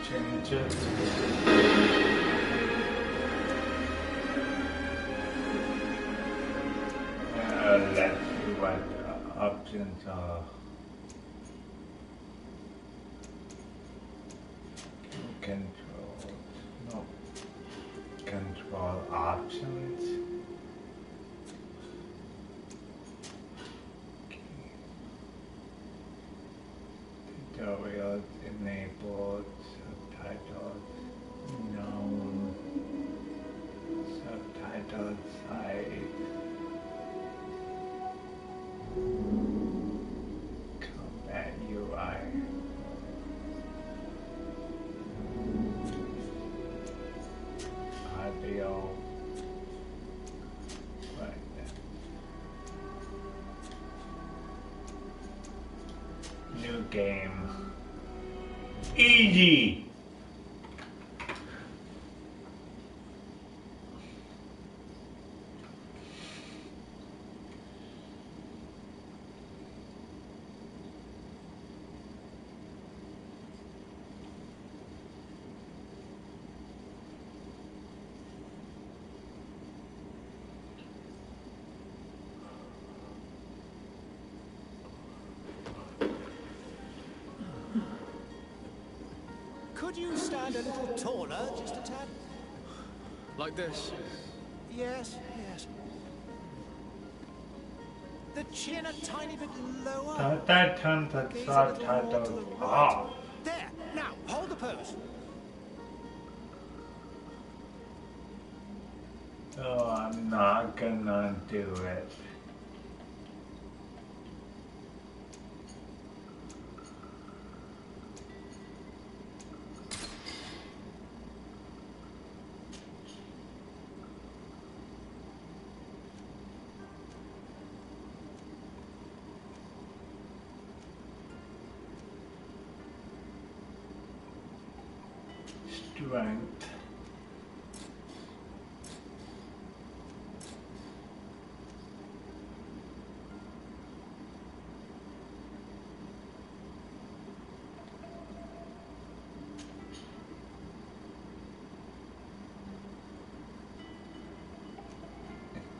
changes. Let's see what options are. Control. No. Control options. Tutorials enabled, subtitles known, subtitles side, combat UI, audio, what? New game. Easy! Could you stand a little taller, just a tad? Like this? Yes, yes. The chin a tiny bit lower. That turns the subtitles off. There, now, hold the pose. Oh, I'm not gonna do it. Strength.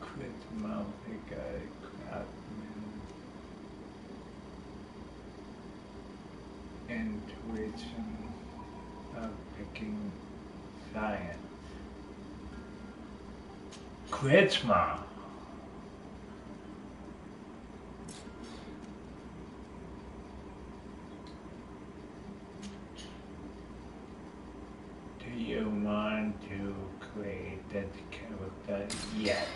Charisma, craftsman, intuition of picking science. Charisma. Do you want to create that character? Yes.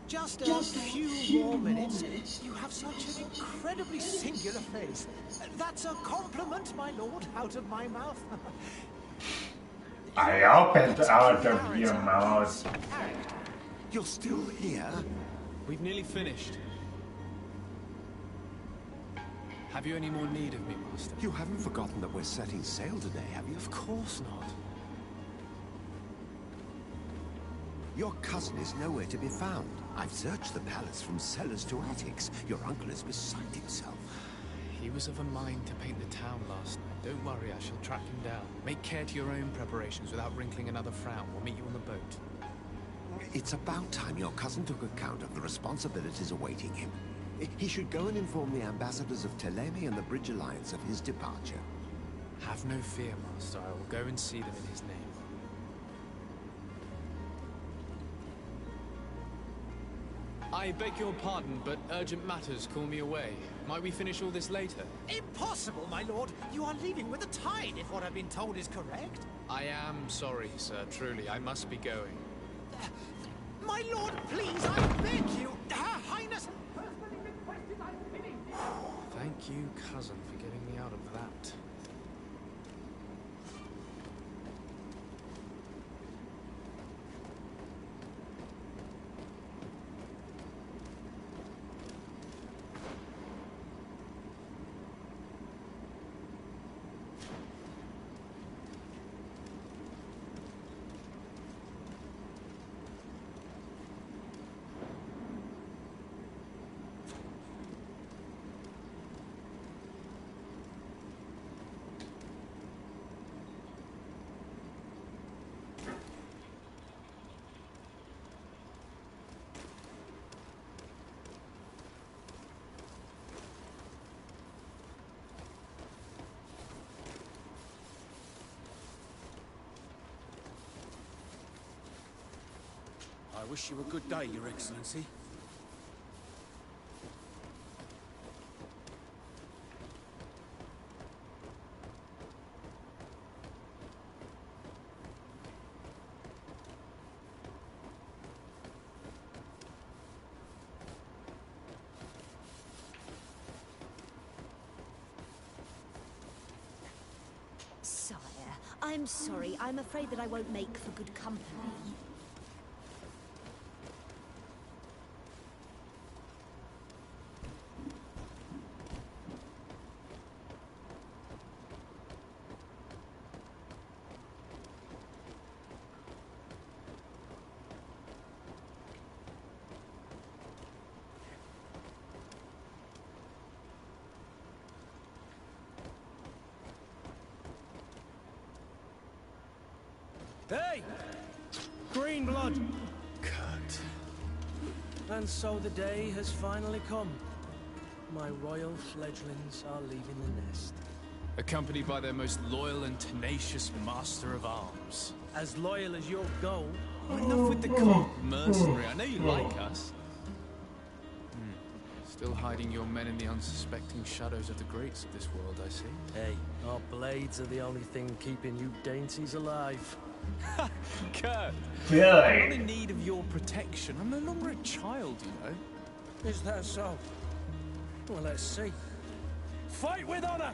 Just a few more minutes. You have such an incredibly singular face. That's a compliment, my lord, out of my mouth. I opened out of your mouth. You're still here? We've nearly finished. Have you any more need of me, Master? You haven't forgotten that we're setting sail today, have you? Of course not. Your cousin is nowhere to be found. I've searched the palace from cellars to attics. Your uncle is beside himself. He was of a mind to paint the town last night. Don't worry, I shall track him down. Make care to your own preparations without wrinkling another frown. We'll meet you on the boat. It's about time your cousin took account of the responsibilities awaiting him. He should go and inform the ambassadors of Teleme and the Bridge Alliance of his departure. Have no fear, Master. I will go and see them in his name. I beg your pardon, but urgent matters call me away. Might we finish all this later? Impossible, my lord. You are leaving with the tide, if what I've been told is correct. I am sorry, sir. Truly, I must be going. My lord, please, I beg you. Her Highness personally requested I finish. Thank you, cousin, for getting me out of that. I wish you a good day, Your Excellency. Sire, I'm sorry. I'm afraid that I won't make for good company. Hey! Green blood! Kurt. And so the day has finally come. My royal fledglings are leaving the nest. Accompanied by their most loyal and tenacious master of arms. As loyal as your goal. Oh, enough with the cold mercenary. I know you like us. Still hiding your men in the unsuspecting shadows of the greats of this world, I see. Hey, our blades are the only thing keeping you dainties alive. Kurt! Really? I'm not in need of your protection. I'm no longer a child, you know. Is that so? Well, let's see. Fight with honor!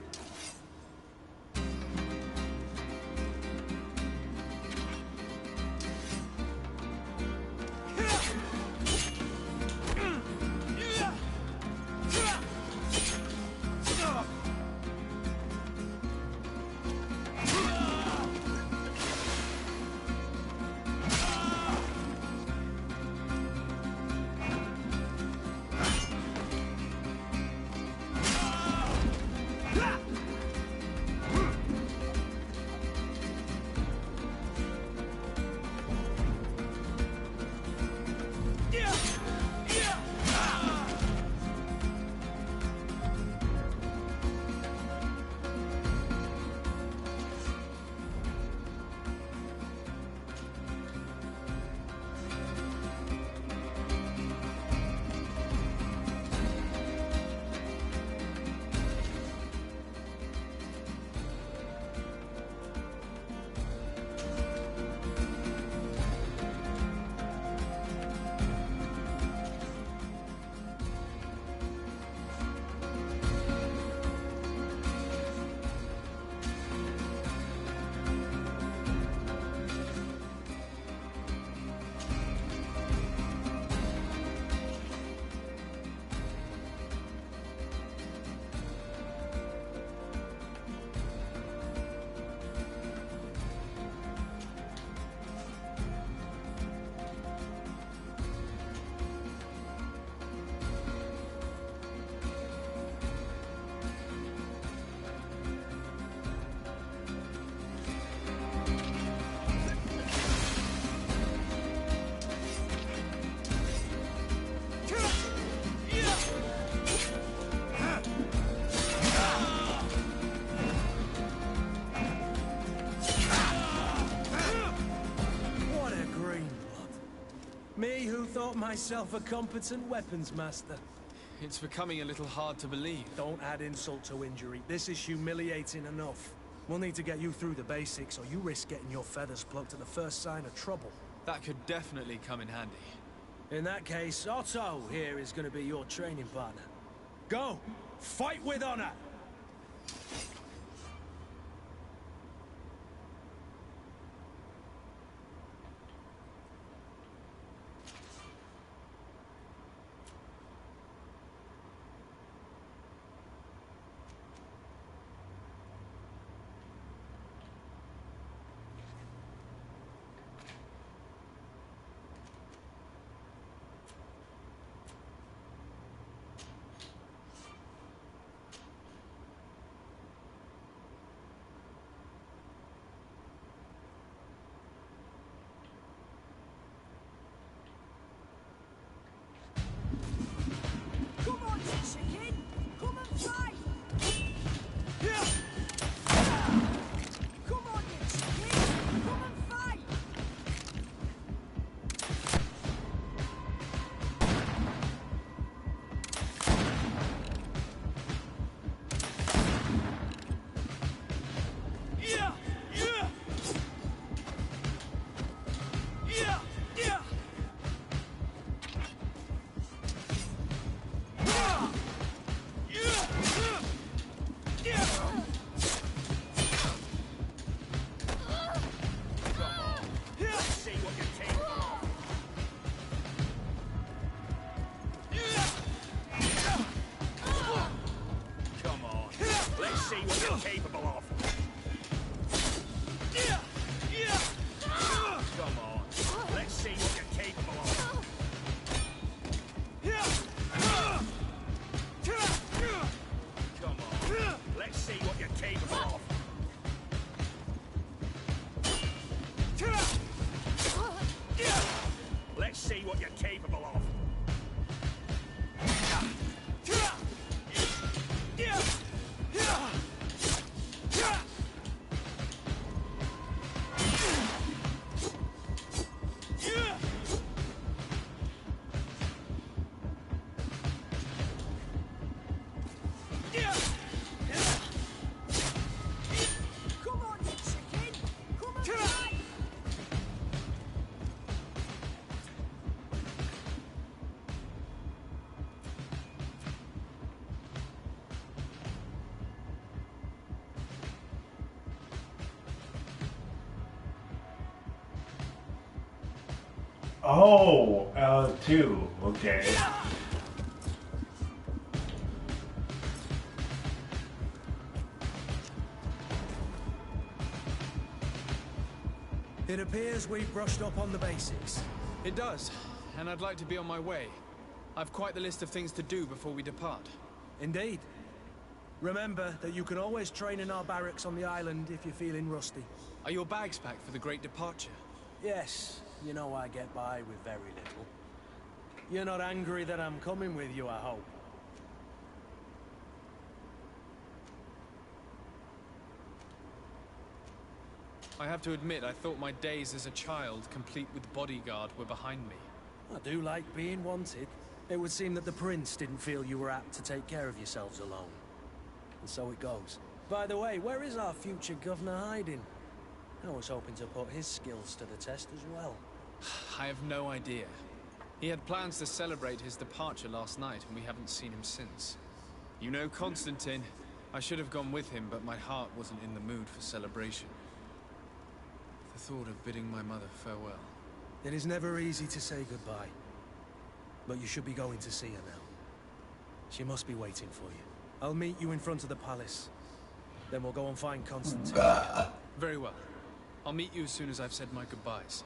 Me who thought myself a competent weapons master. It's becoming a little hard to believe. Don't add insult to injury. This is humiliating enough. We'll need to get you through the basics, or you risk getting your feathers plucked at the first sign of trouble. That could definitely come in handy. In that case, Otto here is going to be your training partner. Go! Fight with honor! see what you're capable of. Oh, L2. Okay. It appears we've brushed up on the basics. It does, and I'd like to be on my way. I've quite the list of things to do before we depart. Indeed. Remember that you can always train in our barracks on the island if you're feeling rusty. Are your bags packed for the great departure? Yes, you know I get by with very little. You're not angry that I'm coming with you, I hope. I have to admit, I thought my days as a child, complete with bodyguard, were behind me. I do like being wanted. It would seem that the prince didn't feel you were apt to take care of yourselves alone. And so it goes. By the way, where is our future governor hiding? I was hoping to put his skills to the test as well. I have no idea. He had plans to celebrate his departure last night, and we haven't seen him since. You know Constantine. I should have gone with him, but my heart wasn't in the mood for celebration. The thought of bidding my mother farewell. It is never easy to say goodbye. But you should be going to see her now. She must be waiting for you. I'll meet you in front of the palace. Then we'll go and find Constantine. Very well. I'll meet you as soon as I've said my goodbyes.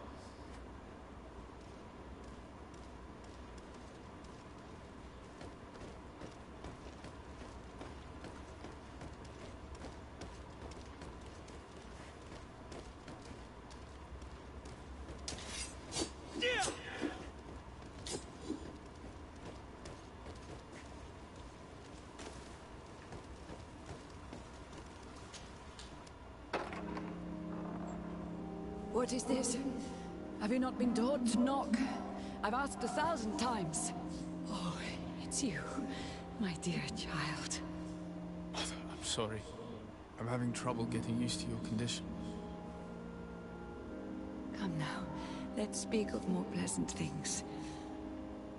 What is this? Have you not been taught to knock? I've asked 1,000 times. Oh, it's you, my dear child. Mother, I'm sorry. I'm having trouble getting used to your condition. Come now, let's speak of more pleasant things.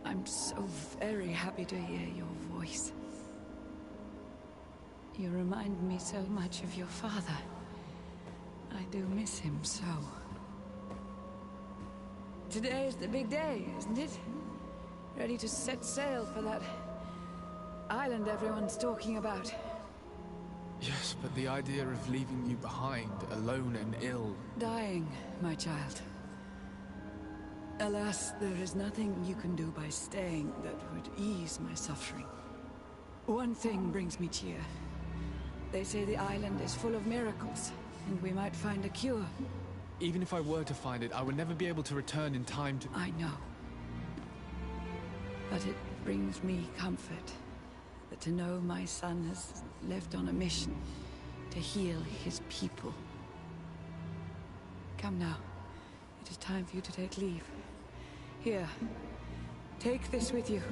I'm so very happy to hear your voice. You remind me so much of your father. I do miss him so. Today is the big day, isn't it? Ready to set sail for that island everyone's talking about. Yes, but the idea of leaving you behind, alone and ill... Dying, my child. Alas, there is nothing you can do by staying that would ease my suffering. One thing brings me cheer. They say the island is full of miracles, and we might find a cure. Even if I were to find it, I would never be able to return in time to... I know. But it brings me comfort that to know my son has left on a mission to heal his people. Come now. It is time for you to take leave. Here. Take this with you.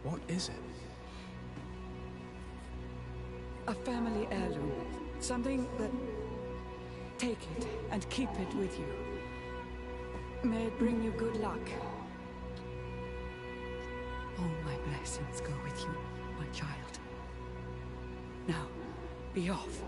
What is it? A family heirloom. Something that... Take it and keep it with you. May it bring you good luck. All my blessings go with you, my child. Now, be off.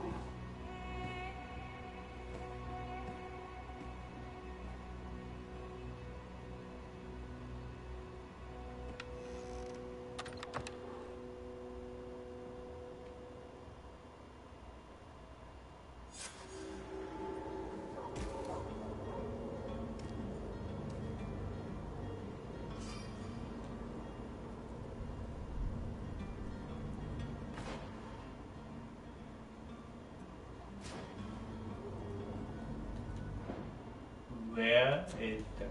Where is the...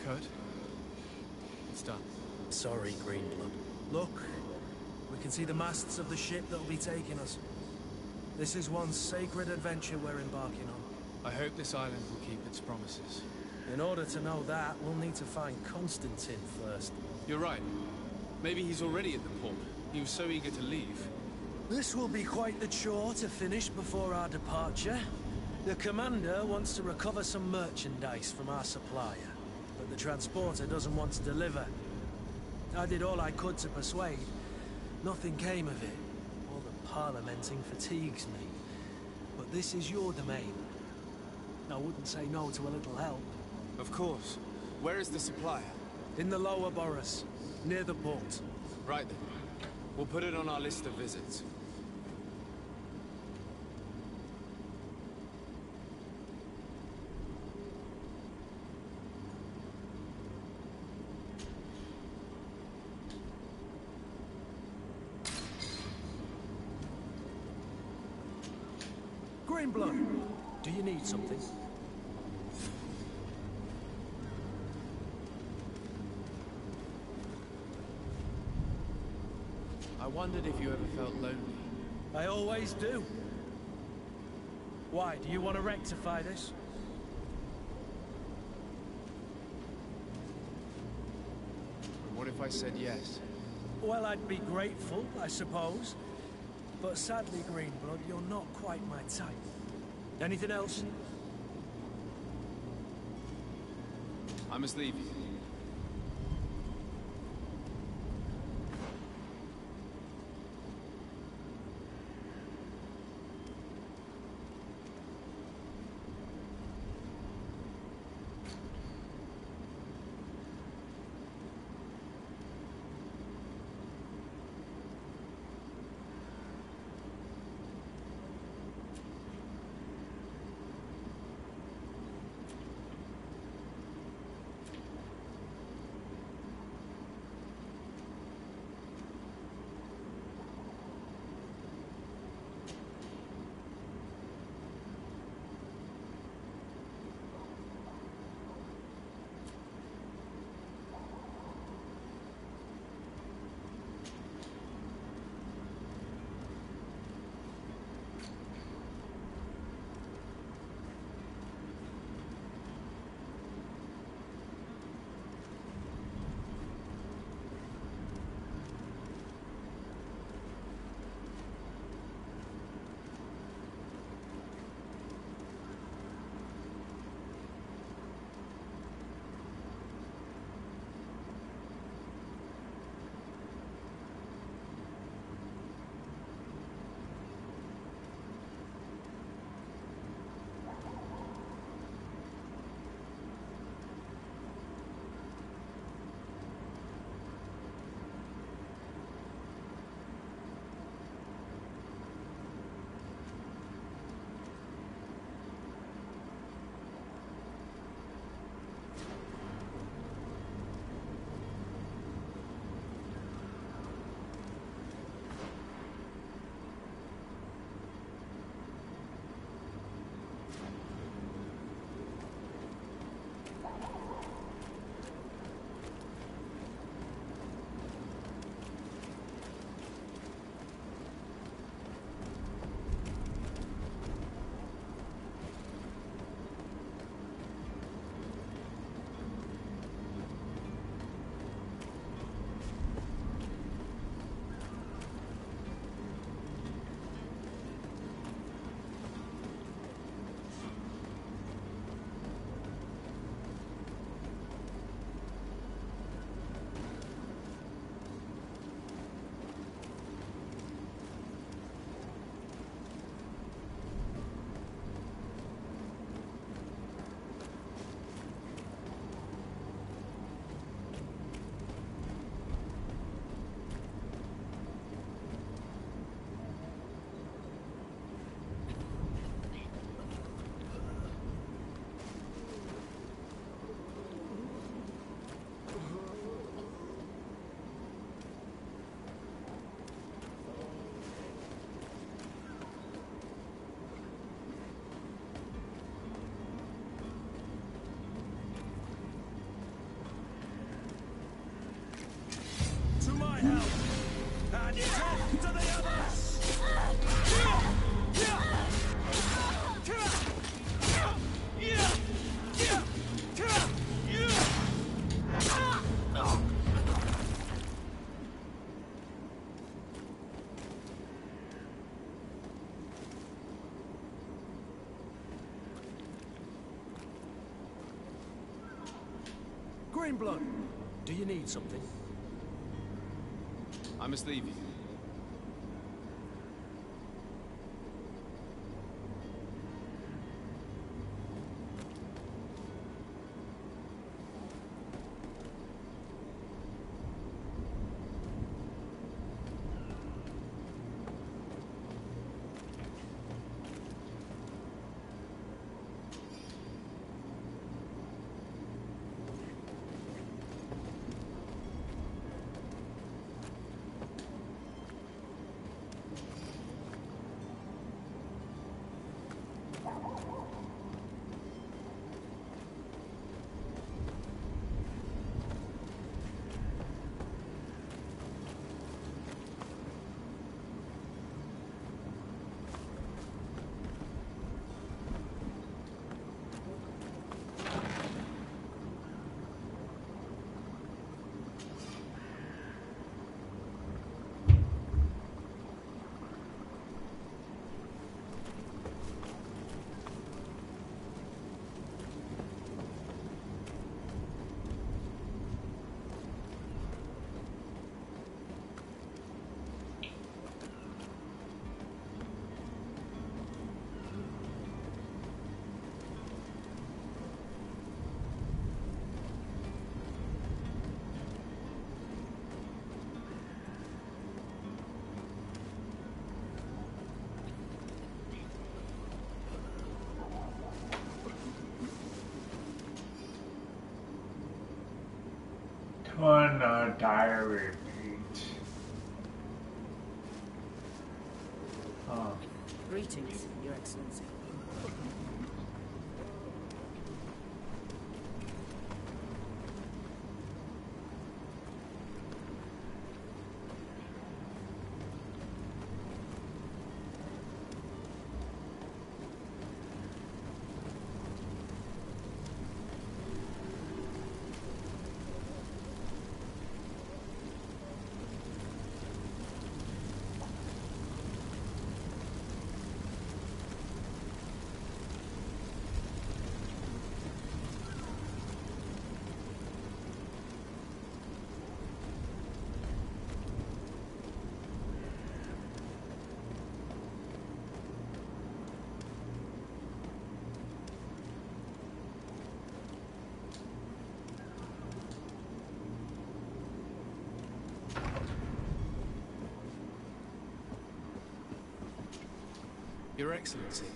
Kurt, it's done. Sorry, Greenblood. Look, we can see the masts of the ship that'll be taking us. This is one sacred adventure we're embarking on. I hope this island will keep its promises. In order to know that, we'll need to find Constantine first. You're right. Maybe he's already at the port. He was so eager to leave. This will be quite the chore to finish before our departure. The commander wants to recover some merchandise from our supplier, but the transporter doesn't want to deliver. I did all I could to persuade. Nothing came of it. All the parliamenting fatigues me. But this is your domain. I wouldn't say no to a little help. Of course. Where is the supplier? In the lower boroughs, near the port. Right then. We'll put it on our list of visits. Greenblood, do you need something? I wondered if you ever felt lonely. I always do. Why, do you want to rectify this? And what if I said yes? Well, I'd be grateful, I suppose. But sadly, Greenblood, you're not quite my type. Anything else? I must leave you. Greenblood, do you need something? I must leave you. On a diary page. Oh. Greetings, Your Excellency. Your Excellency.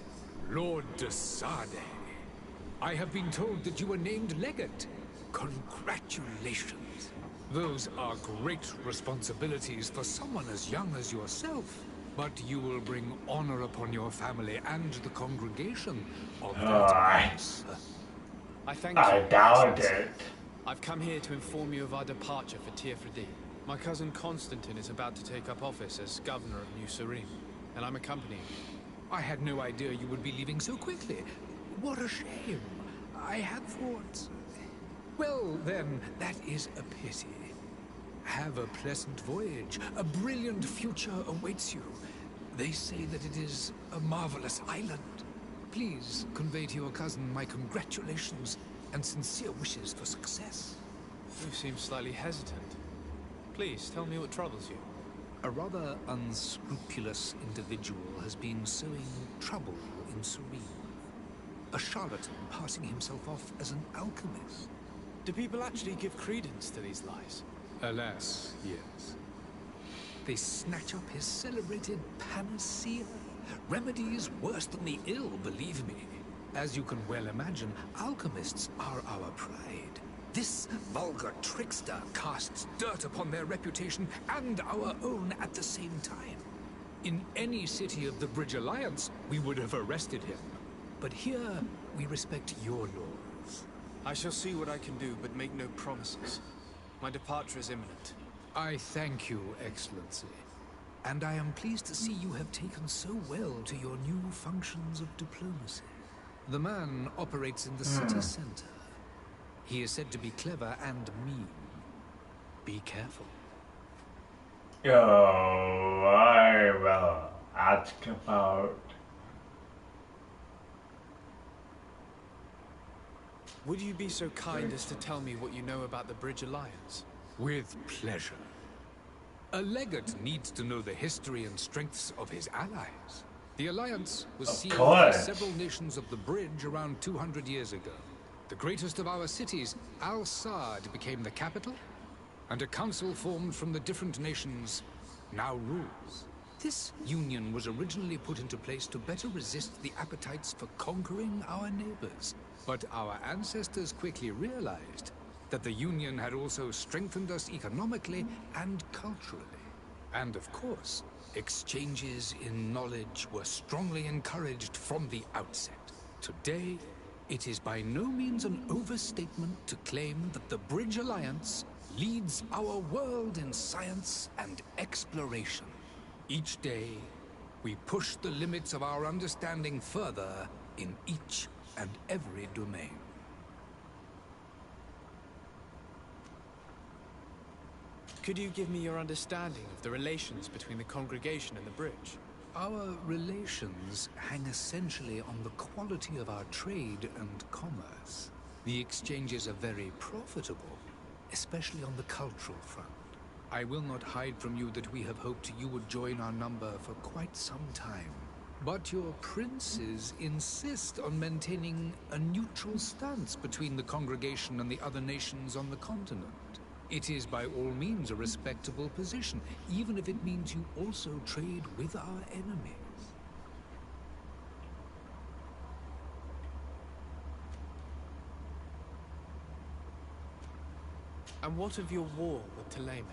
Lord de Sade, I have been told that you were named Legate. Congratulations. Those are great responsibilities for someone as young as yourself. But you will bring honor upon your family and the congregation of that answer. I thank you. I doubt it. I've come here to inform you of our departure for Teofredi. My cousin Constantine is about to take up office as governor of New Serene, and I'm accompanying him. I had no idea you would be leaving so quickly. What a shame. I had thought... Well, then, that is a pity. Have a pleasant voyage. A brilliant future awaits you. They say that it is a marvelous island. Please convey to your cousin my congratulations and sincere wishes for success. You seem slightly hesitant. Please, tell me what troubles you. A rather unscrupulous individual has been sowing trouble in Serene. A charlatan passing himself off as an alchemist. Do people actually give credence to these lies? Alas, yes. They snatch up his celebrated panacea. Remedies worse than the ill, believe me. As you can well imagine, alchemists are our pride. This vulgar trickster casts dirt upon their reputation and our own at the same time. In any city of the Bridge Alliance, we would have arrested him. But here, we respect your laws. I shall see what I can do, but make no promises. My departure is imminent. I thank you, Excellency. And I am pleased to see you have taken so well to your new functions of diplomacy. The man operates in the city center. He is said to be clever and mean. Be careful. Yo, I will ask about Would you be so kind as to tell me what you know about the Bridge Alliance? With pleasure. A legate needs to know the history and strengths of his allies. The Alliance was sealed by several nations of the Bridge around 200 years ago. The greatest of our cities, Al-Saad, became the capital, and a council formed from the different nations now rules. This union was originally put into place to better resist the appetites for conquering our neighbors. But our ancestors quickly realized that the union had also strengthened us economically and culturally. And of course, exchanges in knowledge were strongly encouraged from the outset. Today, it is by no means an overstatement to claim that the Bridge Alliance leads our world in science and exploration. Each day, we push the limits of our understanding further in each and every domain. Could you give me your understanding of the relations between the congregation and the Bridge? Our relations hang essentially on the quality of our trade and commerce. The exchanges are very profitable, especially on the cultural front. I will not hide from you that we have hoped you would join our number for quite some time. But your princes insist on maintaining a neutral stance between the congregation and the other nations on the continent. It is by all means a respectable position, even if it means you also trade with our enemies. And what of your war with Thélème?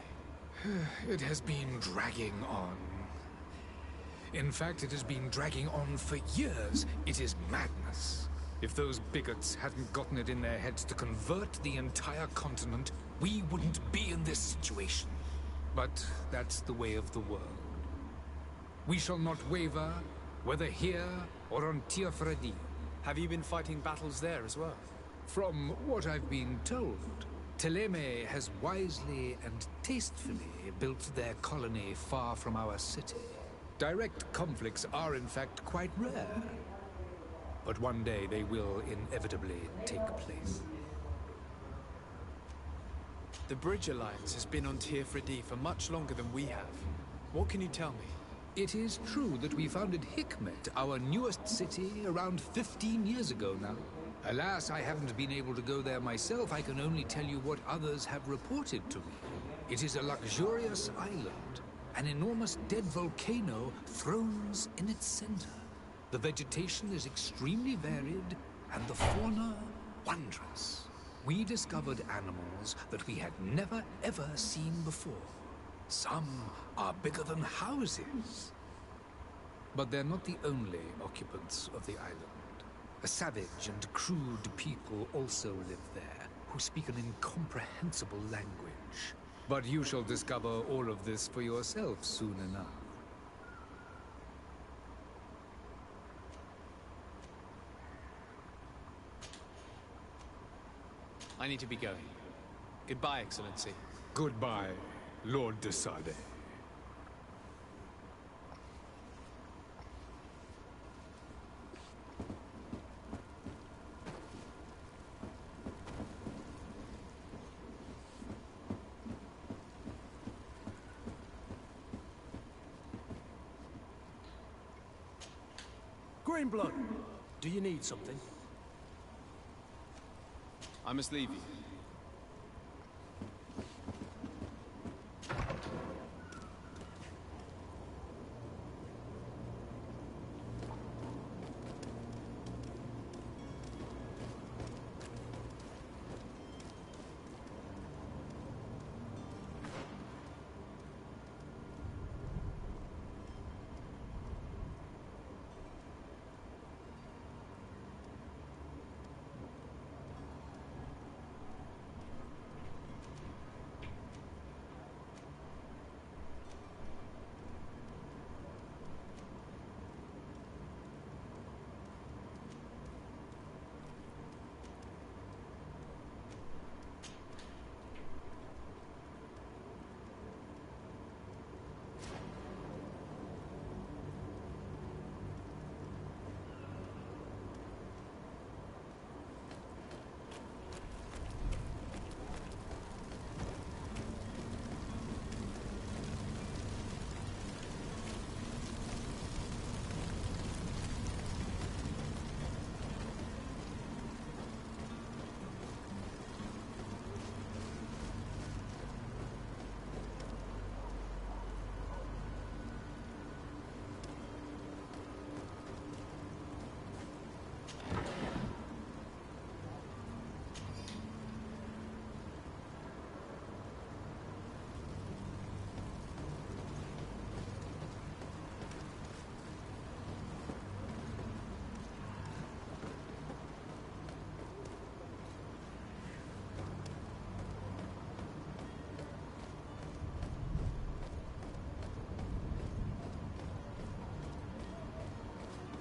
It has been dragging on. In fact, it has been dragging on for years. It is madness. If those bigots hadn't gotten it in their heads to convert the entire continent, we wouldn't be in this situation. But that's the way of the world. We shall not waver, whether here or on Tiafredi. Have you been fighting battles there as well? From what I've been told, Thélème has wisely and tastefully built their colony far from our city. Direct conflicts are in fact quite rare. But one day they will inevitably take place. The Bridge Alliance has been on Tiafredi for much longer than we have. What can you tell me? It is true that we founded Hikmet, our newest city, around 15 years ago now. Alas, I haven't been able to go there myself. I can only tell you what others have reported to me. It is a luxurious island. An enormous dead volcano thrones in its center. The vegetation is extremely varied, and the fauna wondrous. We discovered animals that we had never ever seen before. Some are bigger than houses. But they're not the only occupants of the island. A savage and crude people also live there, who speak an incomprehensible language. But you shall discover all of this for yourself soon enough. I need to be going. Goodbye, Excellency. Goodbye, Lord de Sade. Greenblood, do you need something? I must leave you.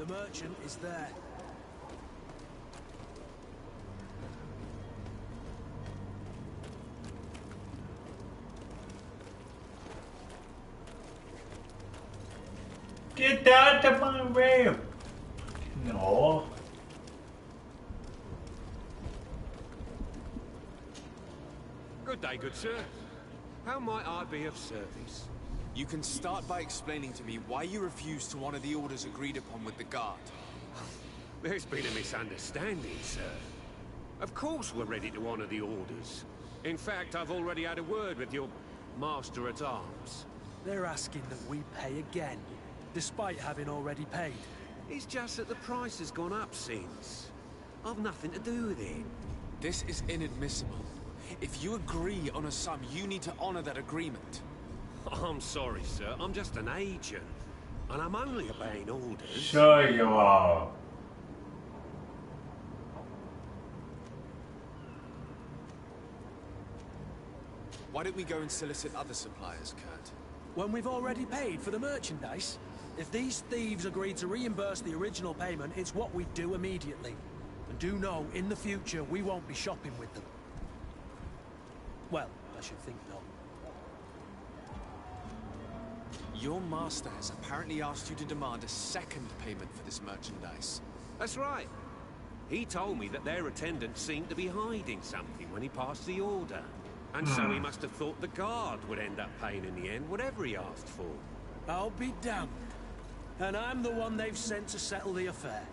The merchant is there. Get out of my way! No. Good day, good sir. How might I be of service? You can start by explaining to me why you refused to honor the orders agreed upon with the guard. There's been a misunderstanding, sir. Of course we're ready to honor the orders. In fact, I've already had a word with your master-at-arms. They're asking that we pay again, despite having already paid. It's just that the price has gone up since. I've nothing to do with it. This is inadmissible. If you agree on a sum, you need to honor that agreement. I'm sorry, sir. I'm just an agent. And I'm only obeying orders. Sure you are. Why don't we go and solicit other suppliers, Kurt? When we've already paid for the merchandise? If these thieves agree to reimburse the original payment, it's what we do immediately. And do know, in the future, we won't be shopping with them. Well, I should think not. Your master has apparently asked you to demand a second payment for this merchandise. That's right. He told me that their attendant seemed to be hiding something when he passed the order. And so he must have thought the guard would end up paying in the end, whatever he asked for. I'll be damned. And I'm the one they've sent to settle the affair.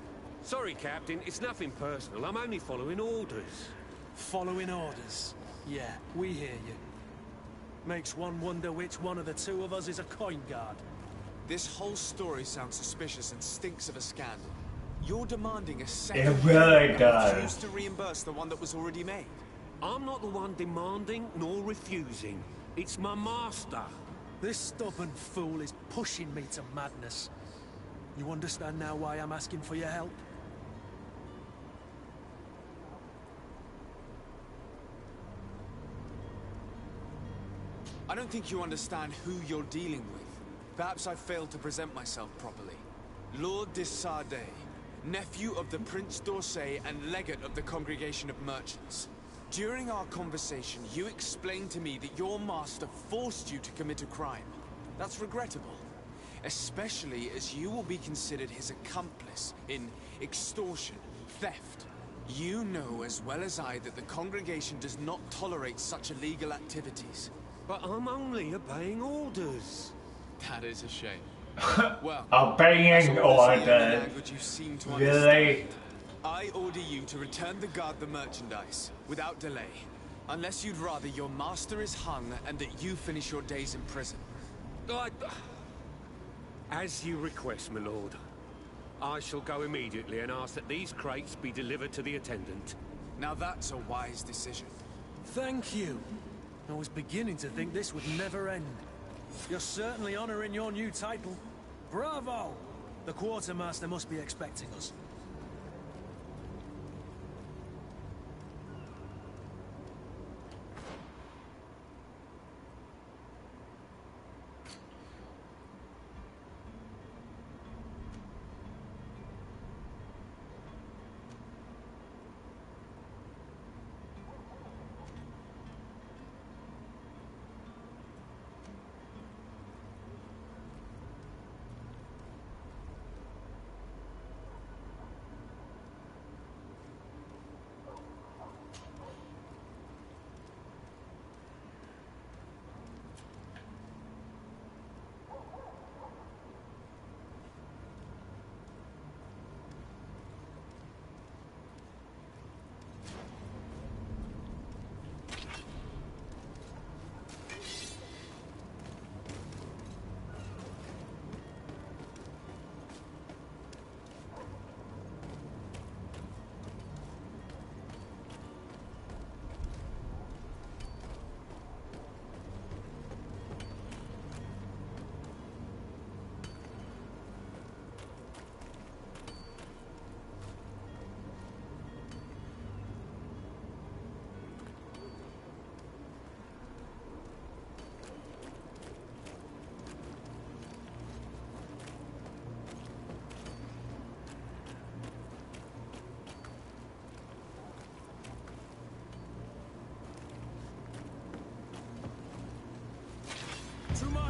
Sorry, Captain, it's nothing personal. I'm only following orders. Following orders? Yeah, we hear you. Makes one wonder which one of the two of us is a coin guard. This whole story sounds suspicious and stinks of a scandal. You're demanding a second It really and does. refuse to reimburse the one that was already made. I'm not the one demanding nor refusing. It's my master. This stubborn fool is pushing me to madness. You understand now why I'm asking for your help? I don't think you understand who you're dealing with. Perhaps I failed to present myself properly. Lord de Sardet, nephew of the Prince d'Orsay and legate of the Congregation of Merchants. During our conversation, you explained to me that your master forced you to commit a crime. That's regrettable, especially as you will be considered his accomplice in extortion, theft. You know as well as I that the Congregation does not tolerate such illegal activities. But I'm only obeying orders. That is a shame. Well, obeying orders. Language you seem to Really? understand. I order you to return the guard the merchandise, without delay. Unless you'd rather your master is hung and that you finish your days in prison. As you request, my lord. I shall go immediately and ask that these crates be delivered to the attendant. Now that's a wise decision. Thank you. I was beginning to think this would never end. You're certainly honoring your new title. Bravo! The quartermaster must be expecting us.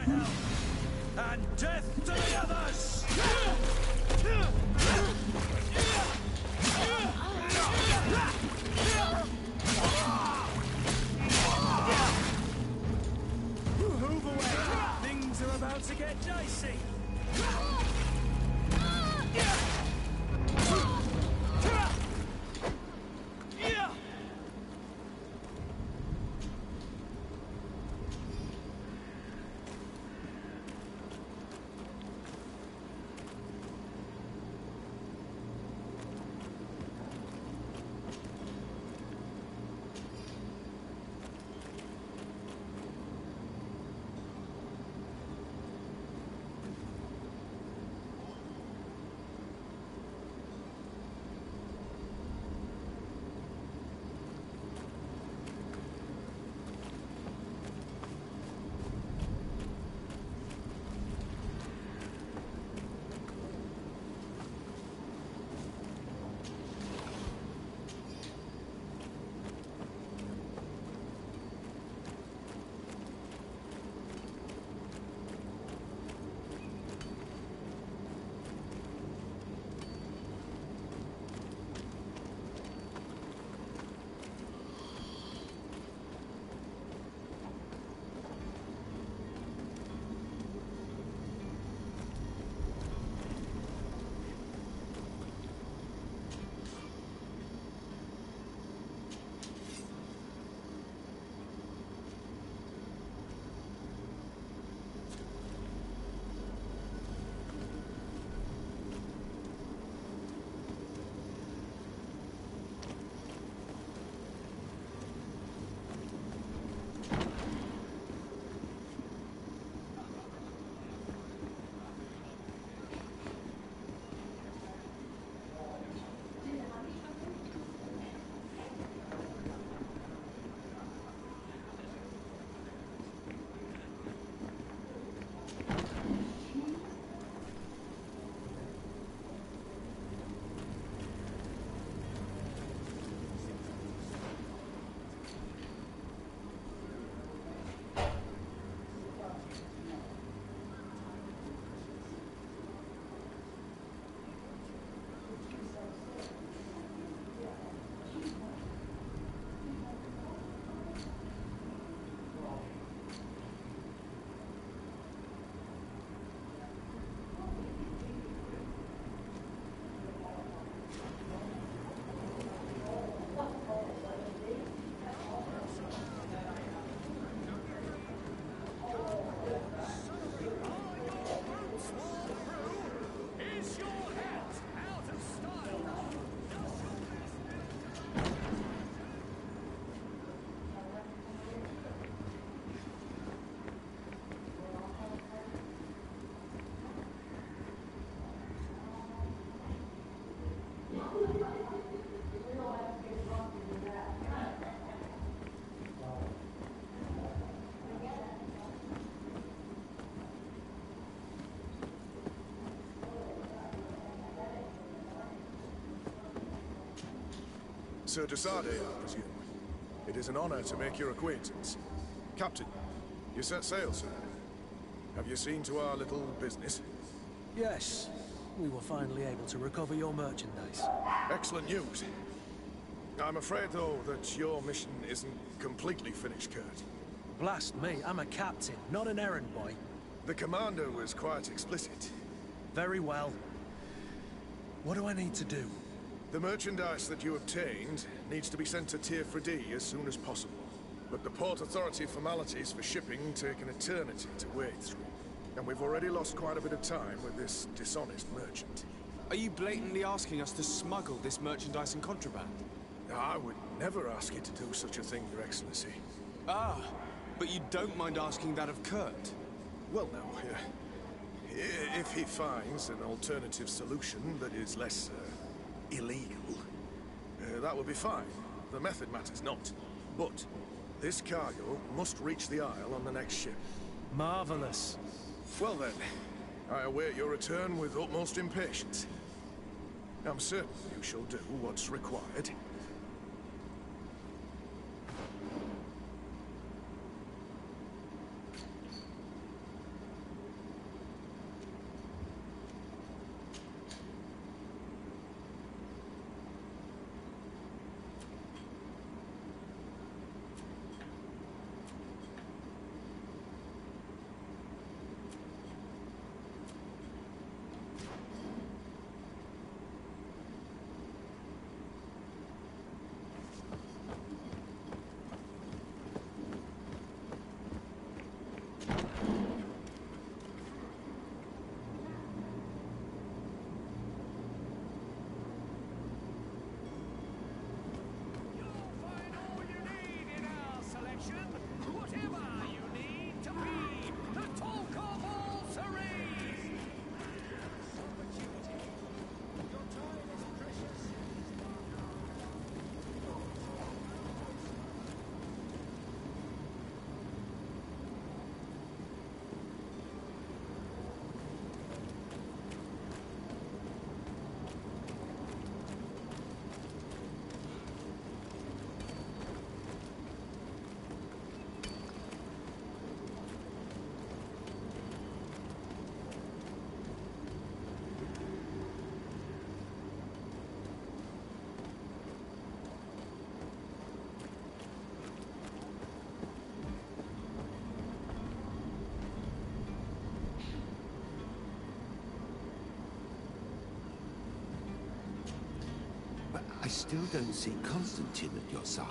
hell! And death to the others! Move away! Things are about to get dicey! Sir Desade, I presume. It is an honor to make your acquaintance. Captain, you set sail, sir. Have you seen to our little business? Yes. We were finally able to recover your merchandise. Excellent news. I'm afraid, though, that your mission isn't completely finished, Kurt. Blast me, I'm a captain, not an errand boy. The commander was quite explicit. Very well. What do I need to do? The merchandise that you obtained needs to be sent to Tier 4D as soon as possible. But the Port Authority formalities for shipping take an eternity to wade through. And we've already lost quite a bit of time with this dishonest merchant. Are you blatantly asking us to smuggle this merchandise and contraband? I would never ask you to do such a thing, Your Excellency. Ah, but you don't mind asking that of Kurt? Well, no. If he finds an alternative solution that is less illegal, that would be fine. The method matters not. But this cargo must reach the Isle on the next ship. Marvelous. Well then, I await your return with utmost impatience. I'm certain you shall do what's required. I still don't see Constantine at your side.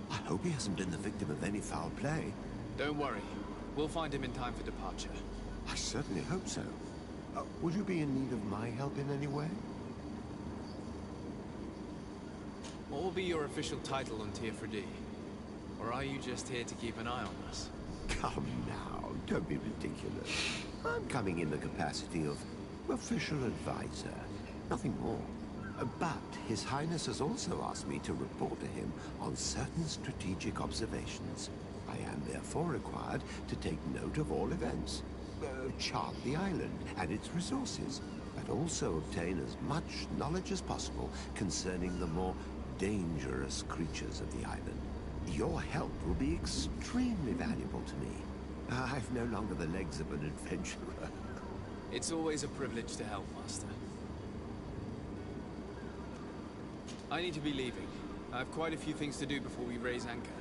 I hope he hasn't been the victim of any foul play. Don't worry. We'll find him in time for departure. I certainly hope so. Would you be in need of my help in any way? What will be your official title on Tier 4D? Or are you just here to keep an eye on us? Come now, don't be ridiculous. I'm coming in the capacity of official advisor, nothing more. But His Highness has also asked me to report to him on certain strategic observations. I am therefore required to take note of all events, chart the island and its resources, but also obtain as much knowledge as possible concerning the more dangerous creatures of the island. Your help will be extremely valuable to me. I've no longer the legs of an adventurer. It's always a privilege to help, Master. I need to be leaving. I have quite a few things to do before we raise anchor.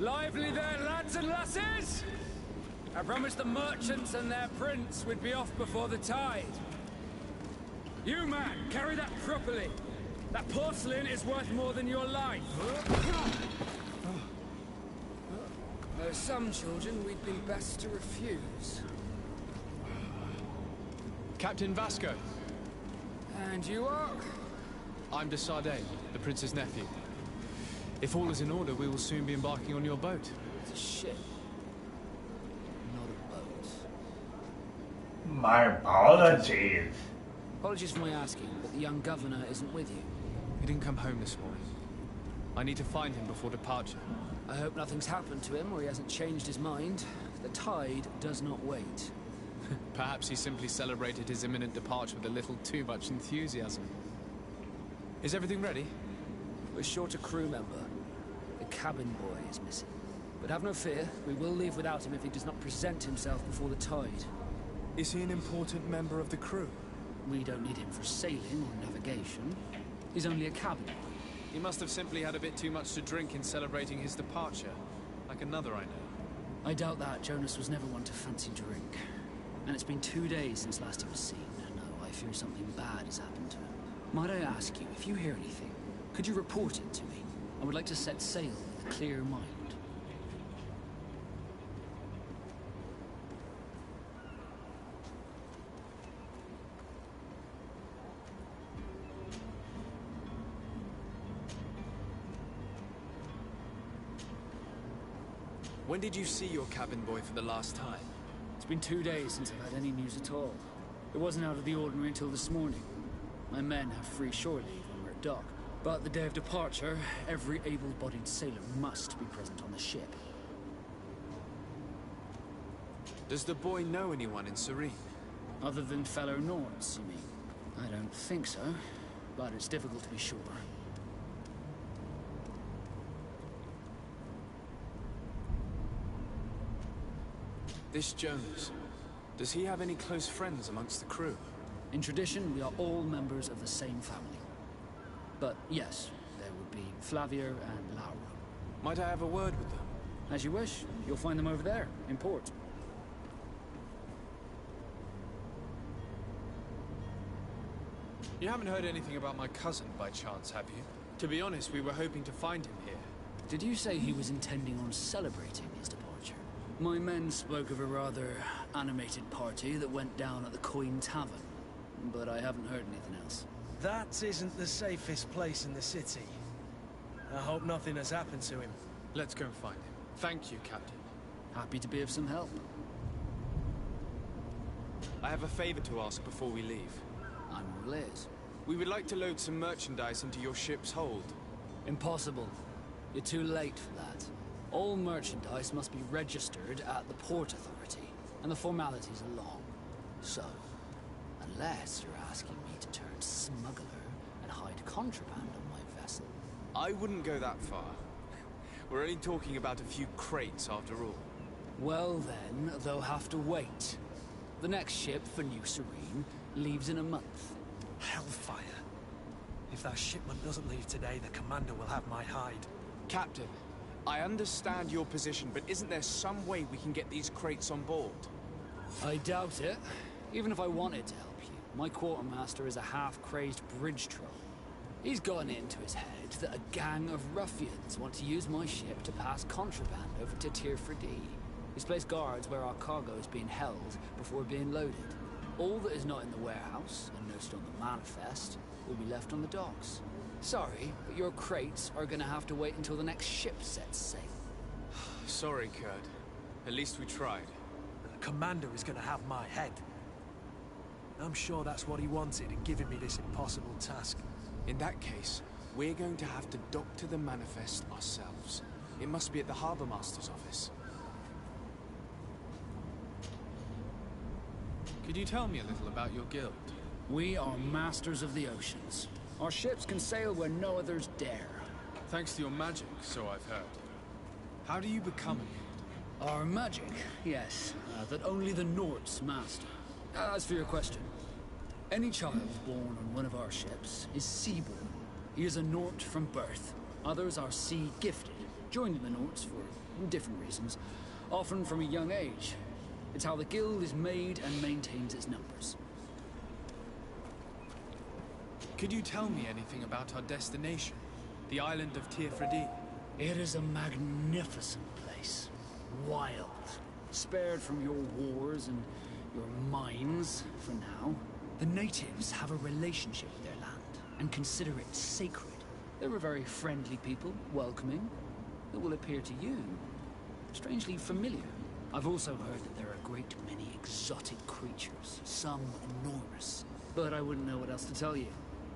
Lively there, lads and lasses! I promised the merchants and their prince we'd be off before the tide. You, man, carry that properly. That porcelain is worth more than your life. There are some children we'd be best to refuse. Captain Vasco. And you are? I'm de Sardaigne, the prince's nephew. If all is in order, we will soon be embarking on your boat. It's a ship. Not a boat. My apologies. Apologies for my asking, but the young governor isn't with you. He didn't come home this morning. I need to find him before departure. I hope nothing's happened to him or he hasn't changed his mind. The tide does not wait. Perhaps he simply celebrated his imminent departure with a little too much enthusiasm. Is everything ready? We're short a crew member. The cabin boy is missing. But have no fear, we will leave without him if he does not present himself before the tide. Is he an important member of the crew? We don't need him for sailing or navigation. He's only a cabin boy. He must have simply had a bit too much to drink in celebrating his departure. Like another I know. I doubt that. Jonas was never one to fancy drink. And it's been 2 days since last he was seen. No, I fear something bad has happened to him. Might I ask you, if you hear anything, could you report it to me? I would like to set sail with a clear mind. When did you see your cabin boy for the last time? It's been 2 days since I've had any news at all. It wasn't out of the ordinary until this morning. My men have free shore leave when we're at dock. But the day of departure, every able-bodied sailor must be present on the ship. Does the boy know anyone in Serene? Other than fellow Nords, you mean? I don't think so, but it's difficult to be sure. This Jonas, does he have any close friends amongst the crew? In tradition, we are all members of the same family. But yes, there would be Flavia and Laura. Might I have a word with them? As you wish. You'll find them over there, in port. You haven't heard anything about my cousin, by chance, have you? To be honest, we were hoping to find him here. Did you say he was intending on celebrating his departure? My men spoke of a rather animated party that went down at the Coin Tavern, but I haven't heard anything else. That isn't the safest place in the city. I hope nothing has happened to him. Let's go and find him. Thank you, Captain. Happy to be of some help. I have a favor to ask before we leave. I'm all ears. We would like to load some merchandise into your ship's hold. Impossible. You're too late for that. All merchandise must be registered at the Port Authority, and the formalities are long. So, unless you're asking me to turn smuggler and hide contraband on my vessel. I wouldn't go that far. We're only talking about a few crates after all. Well then, they'll have to wait. The next ship for New Serene leaves in a month. Hellfire. If that shipment doesn't leave today, the commander will have my hide. Captain, I understand your position, but isn't there some way we can get these crates on board? I doubt it. Even if I wanted to help you, my quartermaster is a half-crazed bridge troll. He's gotten it into his head that a gang of ruffians want to use my ship to pass contraband over to Tier 4D. He's placed guards where our cargo is being held before being loaded. All that is not in the warehouse, and noted on the manifest, will be left on the docks. Sorry, but your crates are gonna have to wait until the next ship sets sail. Sorry, Kurt. At least we tried. The commander is gonna have my head. I'm sure that's what he wanted in giving me this impossible task. In that case, we're going to have to doctor the manifest ourselves. It must be at the Harbour Master's office. Could you tell me a little about your guild? We are masters of the oceans. Our ships can sail where no others dare. Thanks to your magic, so I've heard. How do you become a guild? Our magic, yes, that only the Nords master. As for your question, any child born on one of our ships is seaborn. He is a Nort from birth. Others are sea-gifted, joining the Nords for different reasons, often from a young age. It's how the guild is made and maintains its numbers. Could you tell me anything about our destination? The island of Tier 4D? It is a magnificent place. Wild. Spared from your wars and your mines, for now. The natives have a relationship with their land, and consider it sacred. They're a very friendly people, welcoming. That will appear to you strangely familiar. I've also heard that there are a great many exotic creatures, some enormous. But I wouldn't know what else to tell you.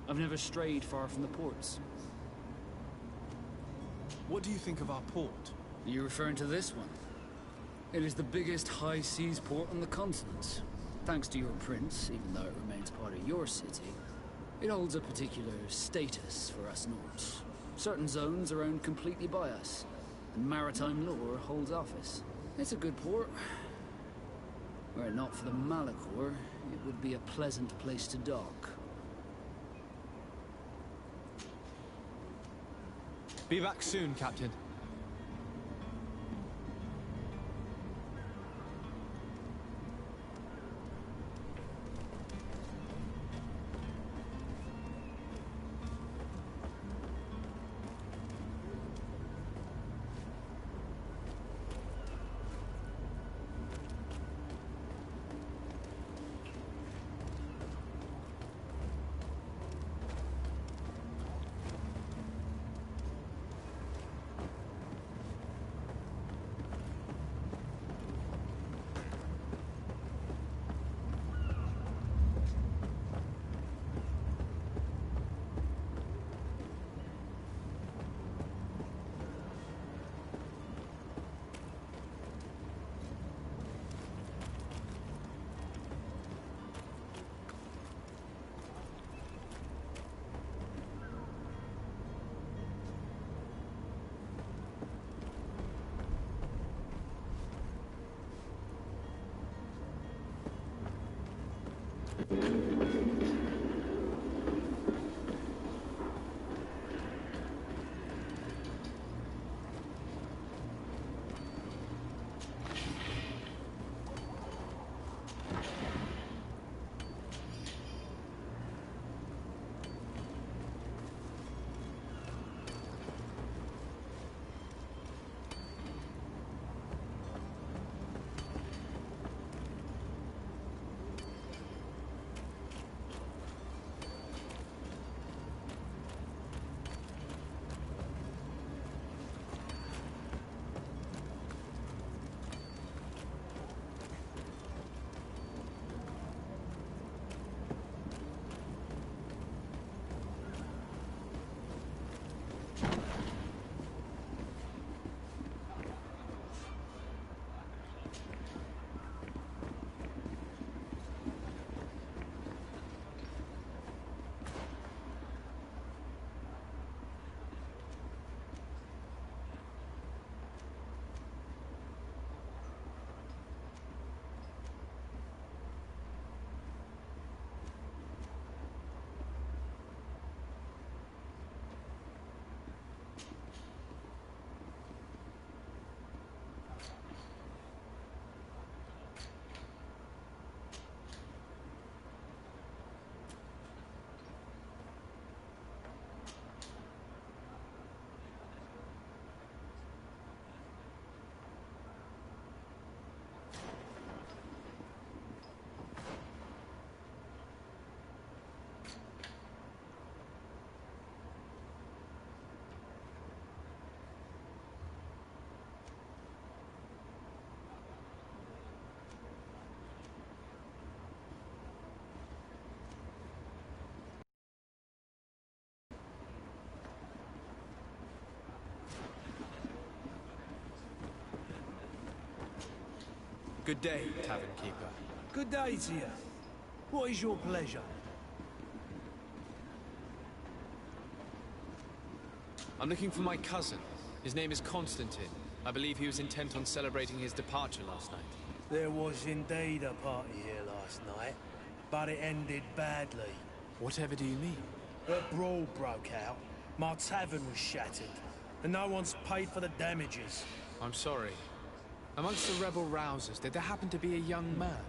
I've never strayed far from the ports. What do you think of our port? Are you referring to this one? It is the biggest high seas port on the continent. Thanks to your prince, even though it remains part of your city, it holds a particular status for us Nords. Certain zones are owned completely by us, and maritime law holds office. It's a good port. Were it not for the Malachor, it would be a pleasant place to dock. Be back soon, Captain. Good day, tavern keeper. Good day to you. What is your pleasure? I'm looking for my cousin. His name is Constantine. I believe he was intent on celebrating his departure last night. There was indeed a party here last night, but it ended badly. Whatever do you mean? A brawl broke out. My tavern was shattered, and no one's paid for the damages. I'm sorry. Amongst the rebel rousers, did there happen to be a young man?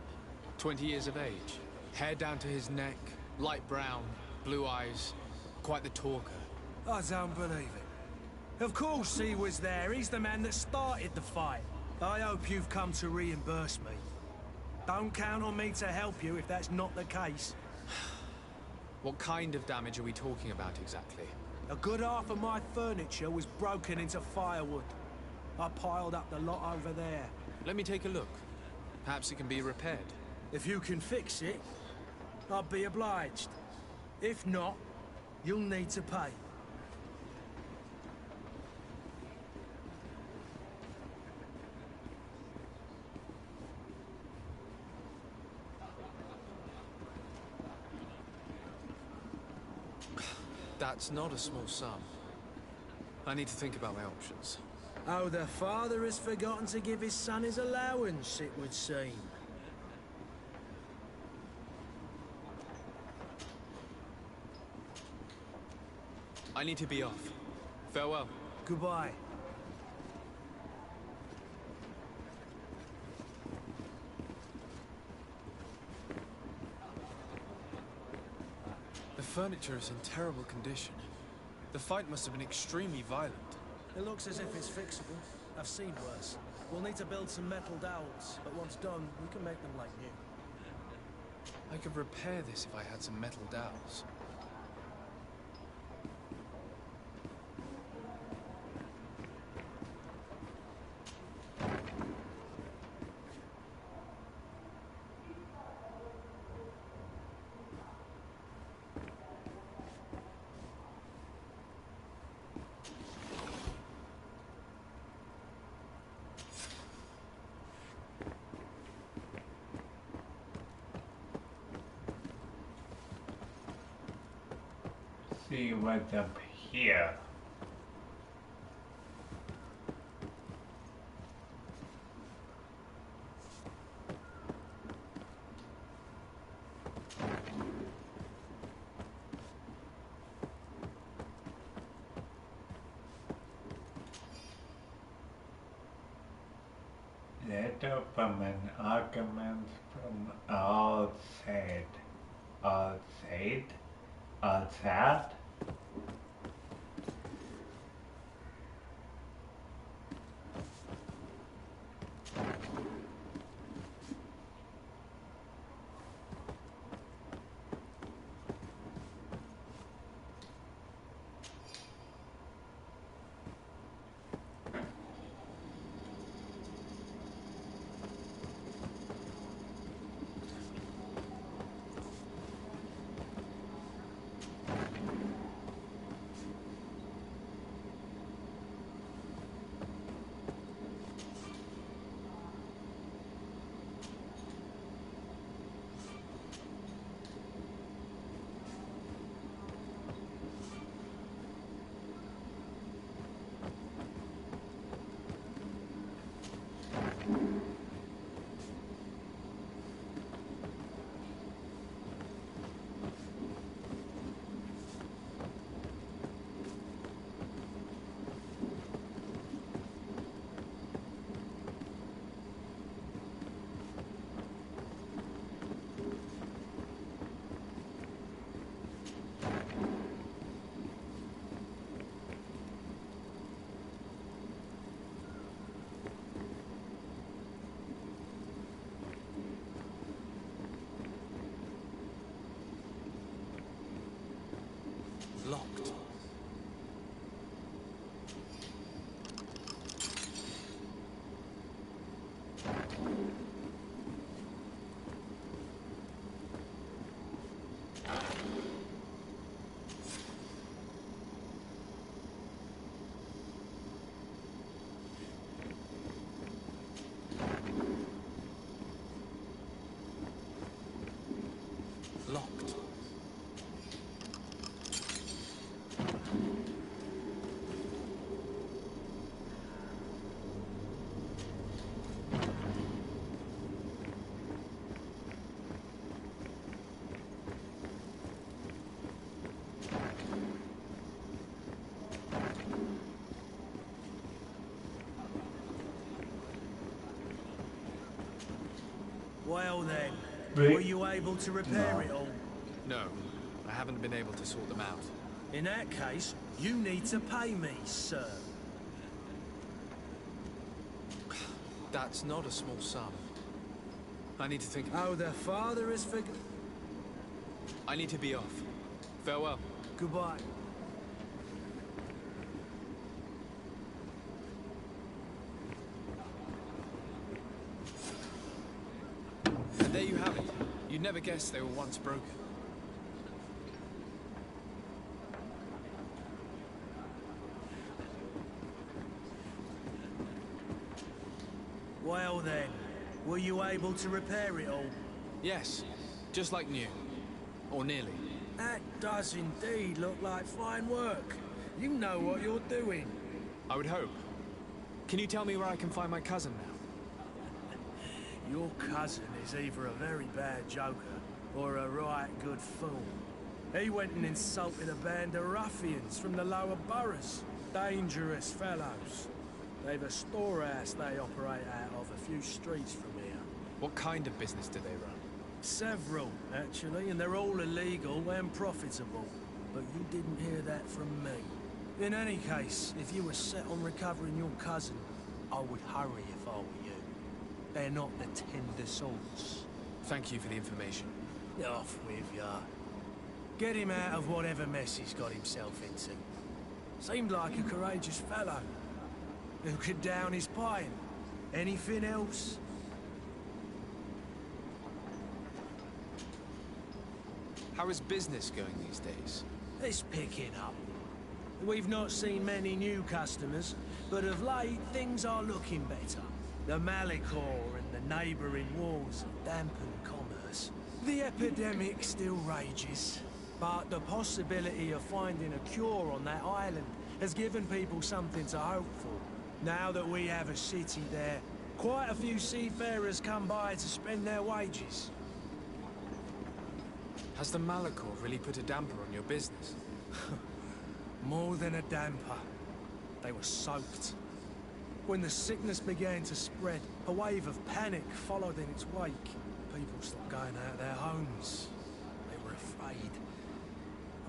20 years of age, hair down to his neck, light brown, blue eyes, quite the talker. I don't believe it. Of course he was there. He's the man that started the fight. I hope you've come to reimburse me. Don't count on me to help you if that's not the case. What kind of damage are we talking about exactly? A good half of my furniture was broken into firewood. I piled up the lot over there. Let me take a look. Perhaps it can be repaired. If you can fix it, I'll be obliged. If not, you'll need to pay. That's not a small sum. I need to think about my options. Oh, the father has forgotten to give his son his allowance, it would seem. I need to be off. Farewell. Goodbye. The furniture is in terrible condition. The fight must have been extremely violent. It looks as if it's fixable. I've seen worse. We'll need to build some metal dowels, but once done, we can make them like new. I could repair this if I had some metal dowels. See what's up here. Letter from an argument from outside. Outside? Outside? Locked. Locked. Well then, were you able to repair it all? No, I haven't been able to sort them out. In that case, you need to pay me, sir. That's not a small sum. I need to think... Oh, the father is for... I need to be off. Farewell. Goodbye. And there you have it. You'd never guess they were once broken. Well then, were you able to repair it all? Yes, just like new. Or nearly. That does indeed look like fine work. You know what you're doing. I would hope. Can you tell me where I can find my cousin now? Your cousin is either a very bad joker or a right good fool. He went and insulted a band of ruffians from the lower boroughs. Dangerous fellows. They've a storehouse they operate out of a few streets from here. What kind of business do they run? Several, actually, and they're all illegal and profitable. But you didn't hear that from me. In any case, if you were set on recovering your cousin, I would hurry if I were you. They're not the tender sorts. Thank you for the information. Off with ya. Get him out of whatever mess he's got himself into. Seemed like a courageous fellow. Who could down his pint? Anything else? How is business going these days? It's picking up. We've not seen many new customers, but of late things are looking better. The Malicor and the neighbouring wars have dampened commerce. The epidemic still rages, but the possibility of finding a cure on that island has given people something to hope for. Now that we have a city there, quite a few seafarers come by to spend their wages. Has the Malicor really put a damper on your business? More than a damper. They were soaked. When the sickness began to spread, a wave of panic followed in its wake. People stopped going out of their homes. They were afraid.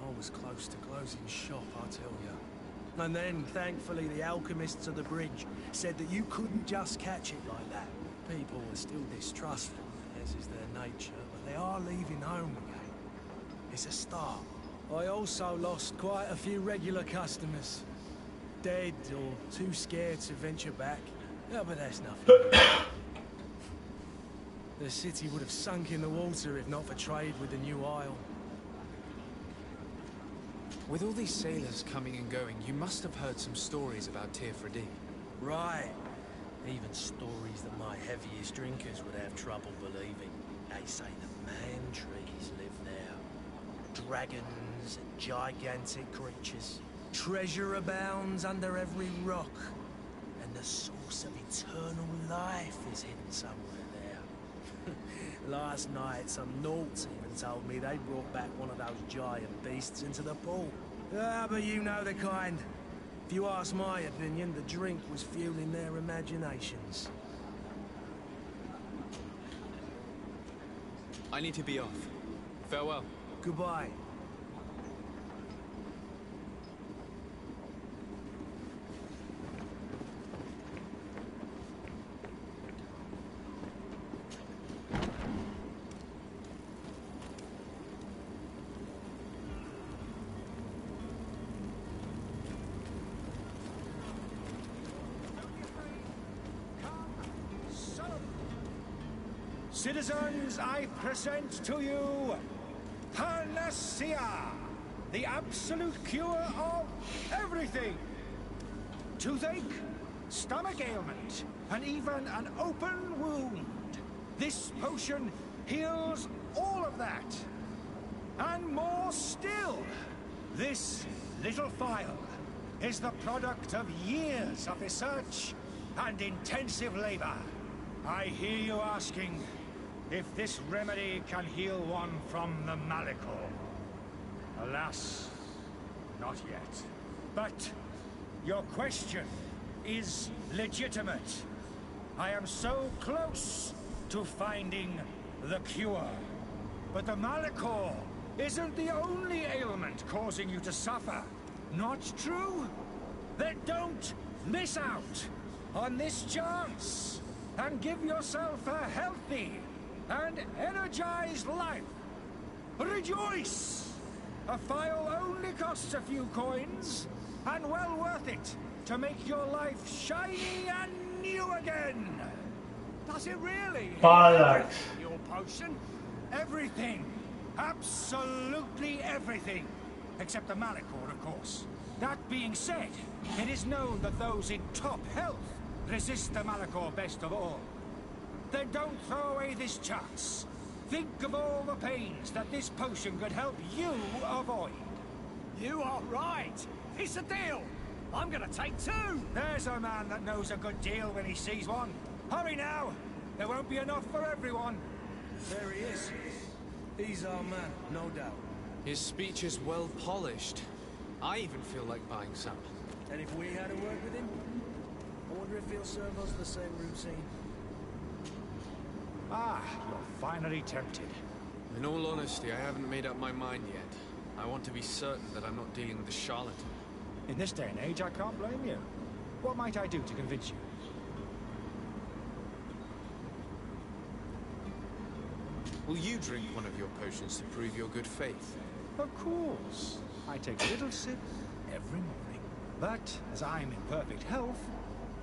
I was close to closing shop, I tell you. And then, thankfully, the alchemists of the bridge said that you couldn't just catch it like that. People were still distrustful, as is their nature, but they are leaving home again. It's a start. I also lost quite a few regular customers. Dead or too scared to venture back. Yeah, but that's nothing. The city would have sunk in the water if not for trade with the new isle. With all these sailors coming and going, you must have heard some stories about Tirfredi. Right. Even stories that my heaviest drinkers would have trouble believing. They say the man trees live there. Dragons and gigantic creatures. Treasure abounds under every rock. And the source of eternal life is hidden somewhere there. Last night, some Nauts even told me they brought back one of those giant beasts into the pool. Ah, but you know the kind. If you ask my opinion, the drink was fueling their imaginations. I need to be off. Farewell. Goodbye. Citizens, I present to you Panacea, the absolute cure of everything. Toothache, stomach ailment, and even an open wound. This potion heals all of that. And more still, this little phial is the product of years of research and intensive labor. I hear you asking if this remedy can heal one from the Malachor. Alas, not yet. But your question is legitimate. I am so close to finding the cure. But the Malachor isn't the only ailment causing you to suffer. Not true? Then don't miss out on this chance and give yourself a healthy and energized life. Rejoice! A phial only costs a few coins, and well worth it to make your life shiny and new again. Does it really? Bollocks. Your potion? Everything. Absolutely everything. Except the Malachor, of course. That being said, it is known that those in top health resist the Malachor best of all. Then don't throw away this chance. Think of all the pains that this potion could help you avoid. You are right. It's a deal. I'm gonna take two. There's a man that knows a good deal when he sees one. Hurry now. There won't be enough for everyone. There he is. He's our man, no doubt. His speech is well polished. I even feel like buying some. And if we had to work with him, I wonder if he'll serve us the same routine. Ah, you're finally tempted. In all honesty, I haven't made up my mind yet. I want to be certain that I'm not dealing with a charlatan. In this day and age, I can't blame you. What might I do to convince you? Will you drink one of your potions to prove your good faith? Of course. I take a little sip every morning. But, as I'm in perfect health,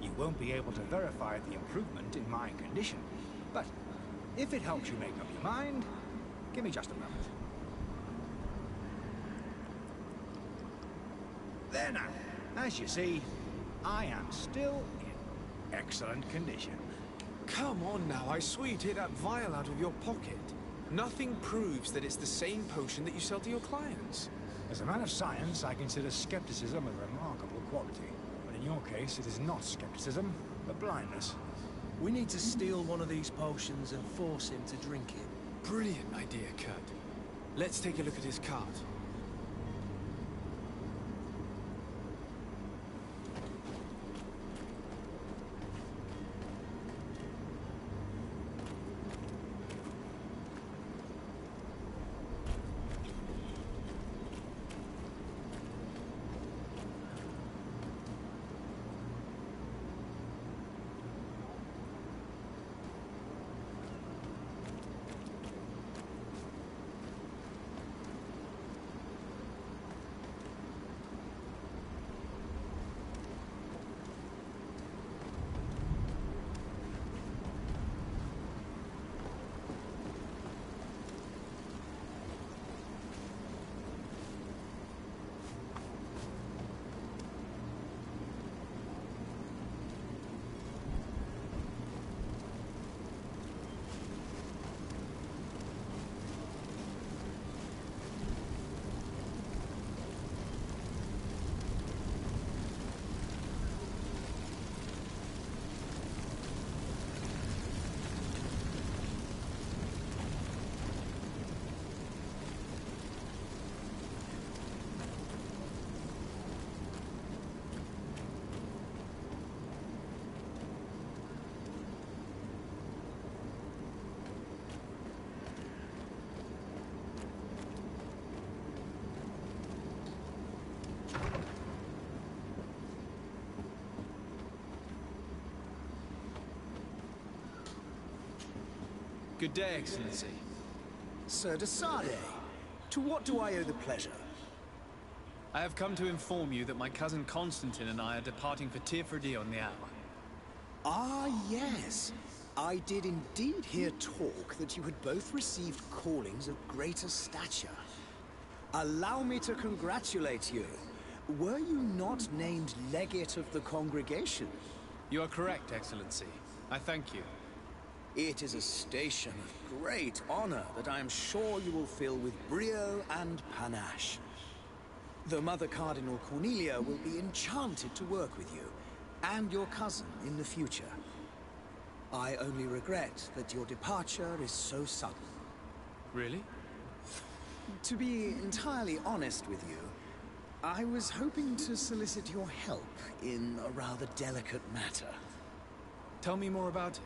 you won't be able to verify the improvement in my condition. But, if it helps you make up your mind, give me just a moment. There now. As you see, I am still in excellent condition. Come on now, I swear you take that vial out of your pocket. Nothing proves that it's the same potion that you sell to your clients. As a man of science, I consider skepticism a remarkable quality. But in your case, it is not skepticism, but blindness. We need to steal one of these potions and force him to drink it. Brilliant idea, Kurt. Let's take a look at his cart. Good day, Excellency. Sir de Sade, to what do I owe the pleasure? I have come to inform you that my cousin Constantine and I are departing for Tirfredi on the hour. Ah, yes. I did indeed hear talk that you had both received callings of greater stature. Allow me to congratulate you. Were you not named legate of the congregation? You are correct, Excellency. I thank you. It is a station of great honor that I am sure you will fill with brio and panache. The Mother Cardinal Cornelia will be enchanted to work with you, and your cousin in the future. I only regret that your departure is so sudden. Really? To be entirely honest with you, I was hoping to solicit your help in a rather delicate matter. Tell me more about it,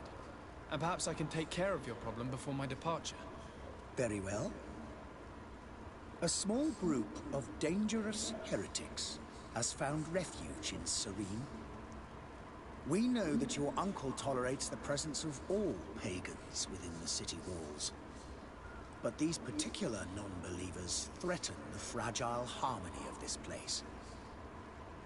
and perhaps I can take care of your problem before my departure. Very well. A small group of dangerous heretics has found refuge in Serene. We know that your uncle tolerates the presence of all pagans within the city walls. But these particular non-believers threaten the fragile harmony of this place.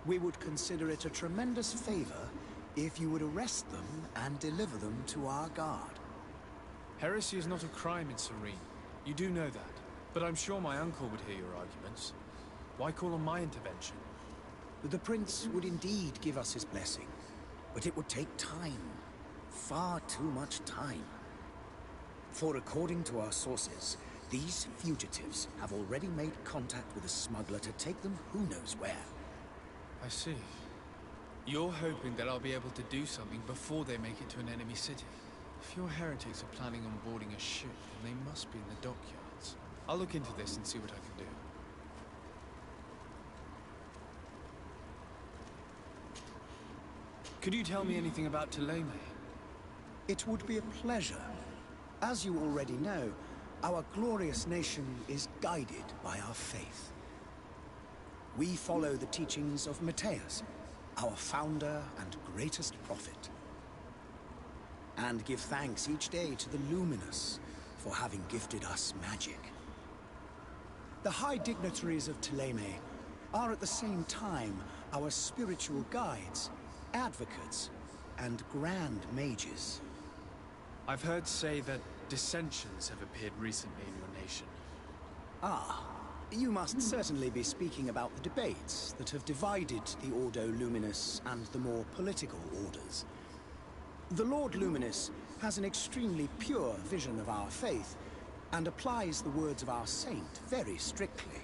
We would consider it a tremendous favor if you would arrest them and deliver them to our guard. Heresy is not a crime in Serene. You do know that. But I'm sure my uncle would hear your arguments. Why call on my intervention? The Prince would indeed give us his blessing, but it would take time. Far too much time. For according to our sources, these fugitives have already made contact with a smuggler to take them who knows where. I see. You're hoping that I'll be able to do something before they make it to an enemy city. If your heretics are planning on boarding a ship, then they must be in the dockyards. I'll look into this and see what I can do. Could you tell me anything about Thélème? It would be a pleasure. As you already know, our glorious nation is guided by our faith. We follow the teachings of Matthias, our founder and greatest prophet. And give thanks each day to the Luminous for having gifted us magic. The high dignitaries of Thélème are at the same time our spiritual guides, advocates, and grand mages. I've heard say that dissensions have appeared recently in your nation. Ah, you must certainly be speaking about the debates that have divided the Ordo Luminous and the more political orders. The Lord Luminous has an extremely pure vision of our faith and applies the words of our saint very strictly.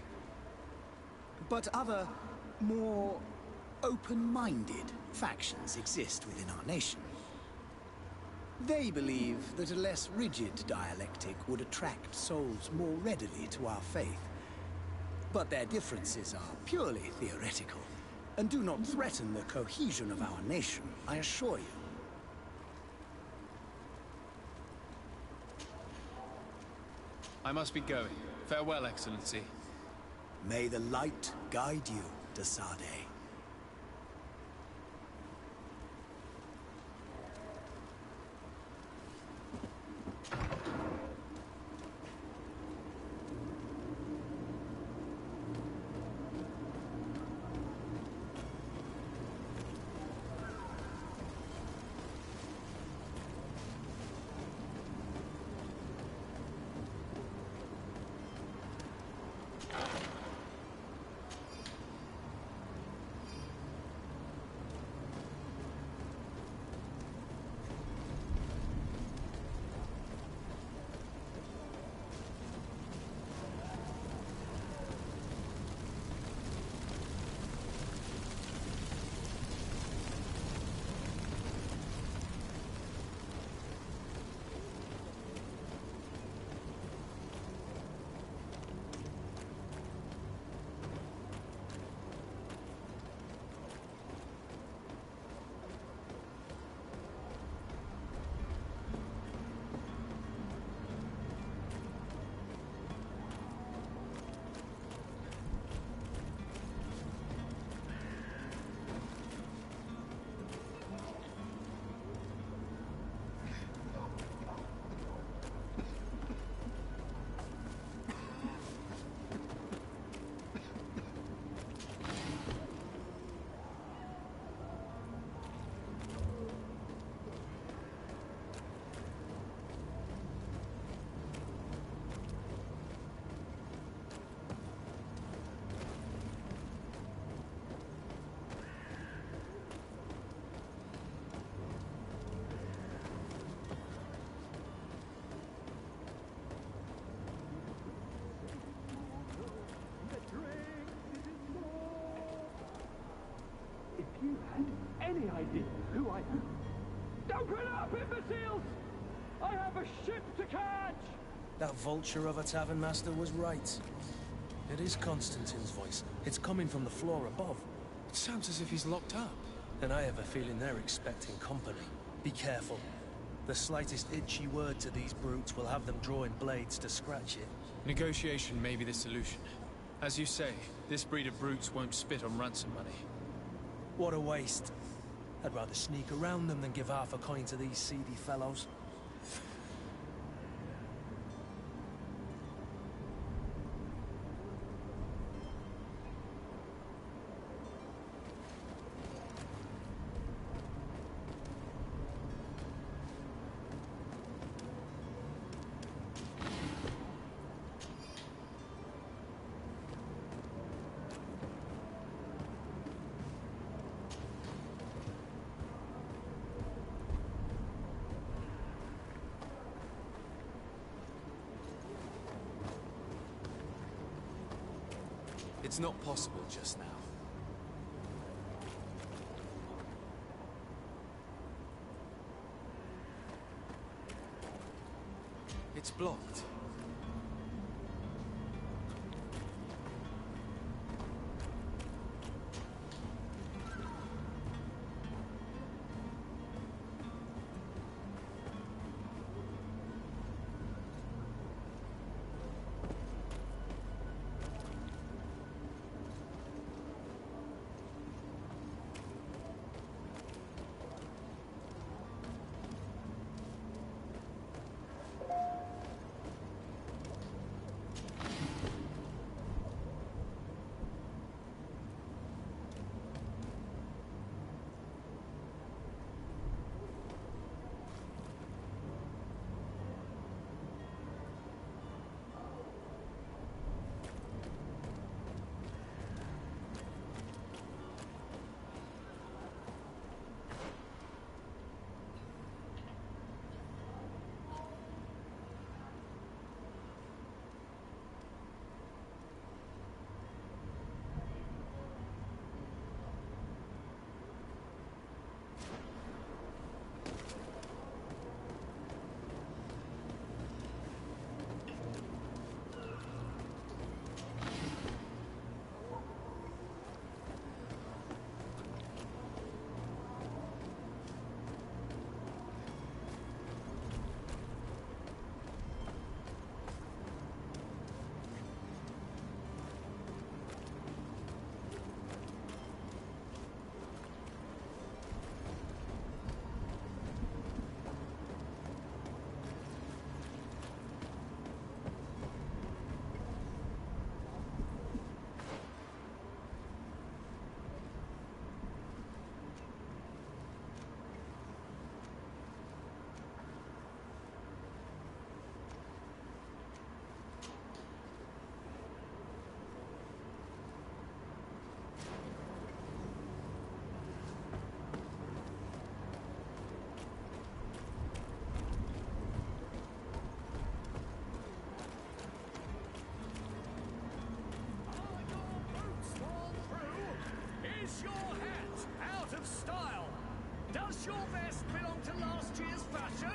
But other, more open-minded factions exist within our nation. They believe that a less rigid dialectic would attract souls more readily to our faith. But their differences are purely theoretical and do not threaten the cohesion of our nation, I assure you. I must be going. Farewell, Excellency. May the light guide you, de Sade. any idea who I am? Open up, imbeciles! I have a ship to catch! That vulture of a tavern master was right. It is Constantine's voice. It's coming from the floor above. It sounds as if he's locked up. And I have a feeling they're expecting company. Be careful. The slightest itchy word to these brutes will have them drawing blades to scratch it. Negotiation may be the solution. As you say, this breed of brutes won't spit on ransom money. What a waste. I'd rather sneak around them than give half a coin to these seedy fellows. It's not possible just now. It's blocked. Is your hat out of style? Does your vest belong to last year's fashion?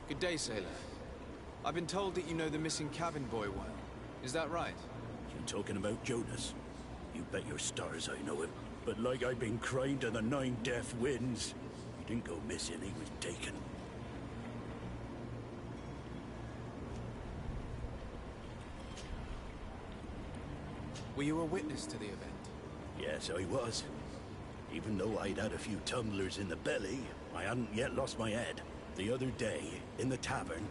Good day, sailor. I've been told that you know the missing cabin boy well. Is that right? You talking about Jonas? You bet your stars I know him. but like I've been crying to the 9 deaf winds. He didn't go missing, he was taken. Were you a witness to the event? Yes, I was. Even though I'd had a few tumblers in the belly, I hadn't yet lost my head. The other day, in the tavern,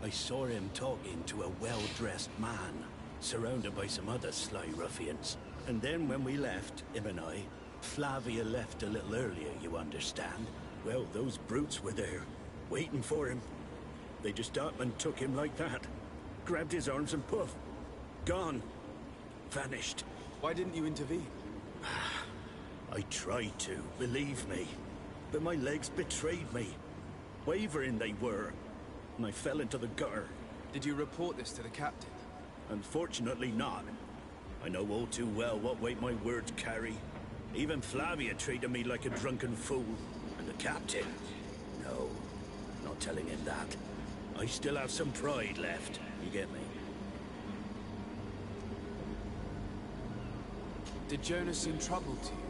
I saw him talking to a well-dressed man, surrounded by some other sly ruffians. And then when we left, him and I, Flavia left a little earlier, you understand. Well, those brutes were there, waiting for him. They just up and took him like that. Grabbed his arms and poof. Gone. Vanished. Why didn't you intervene? I tried to, believe me. But my legs betrayed me. Wavering they were. And I fell into the gutter. Did you report this to the captain? Unfortunately not. I know all too well what weight my words carry. Even Flavia treated me like a drunken fool. And the captain? No, not telling him that. I still have some pride left. You get me? Did Jonas seem troubled to you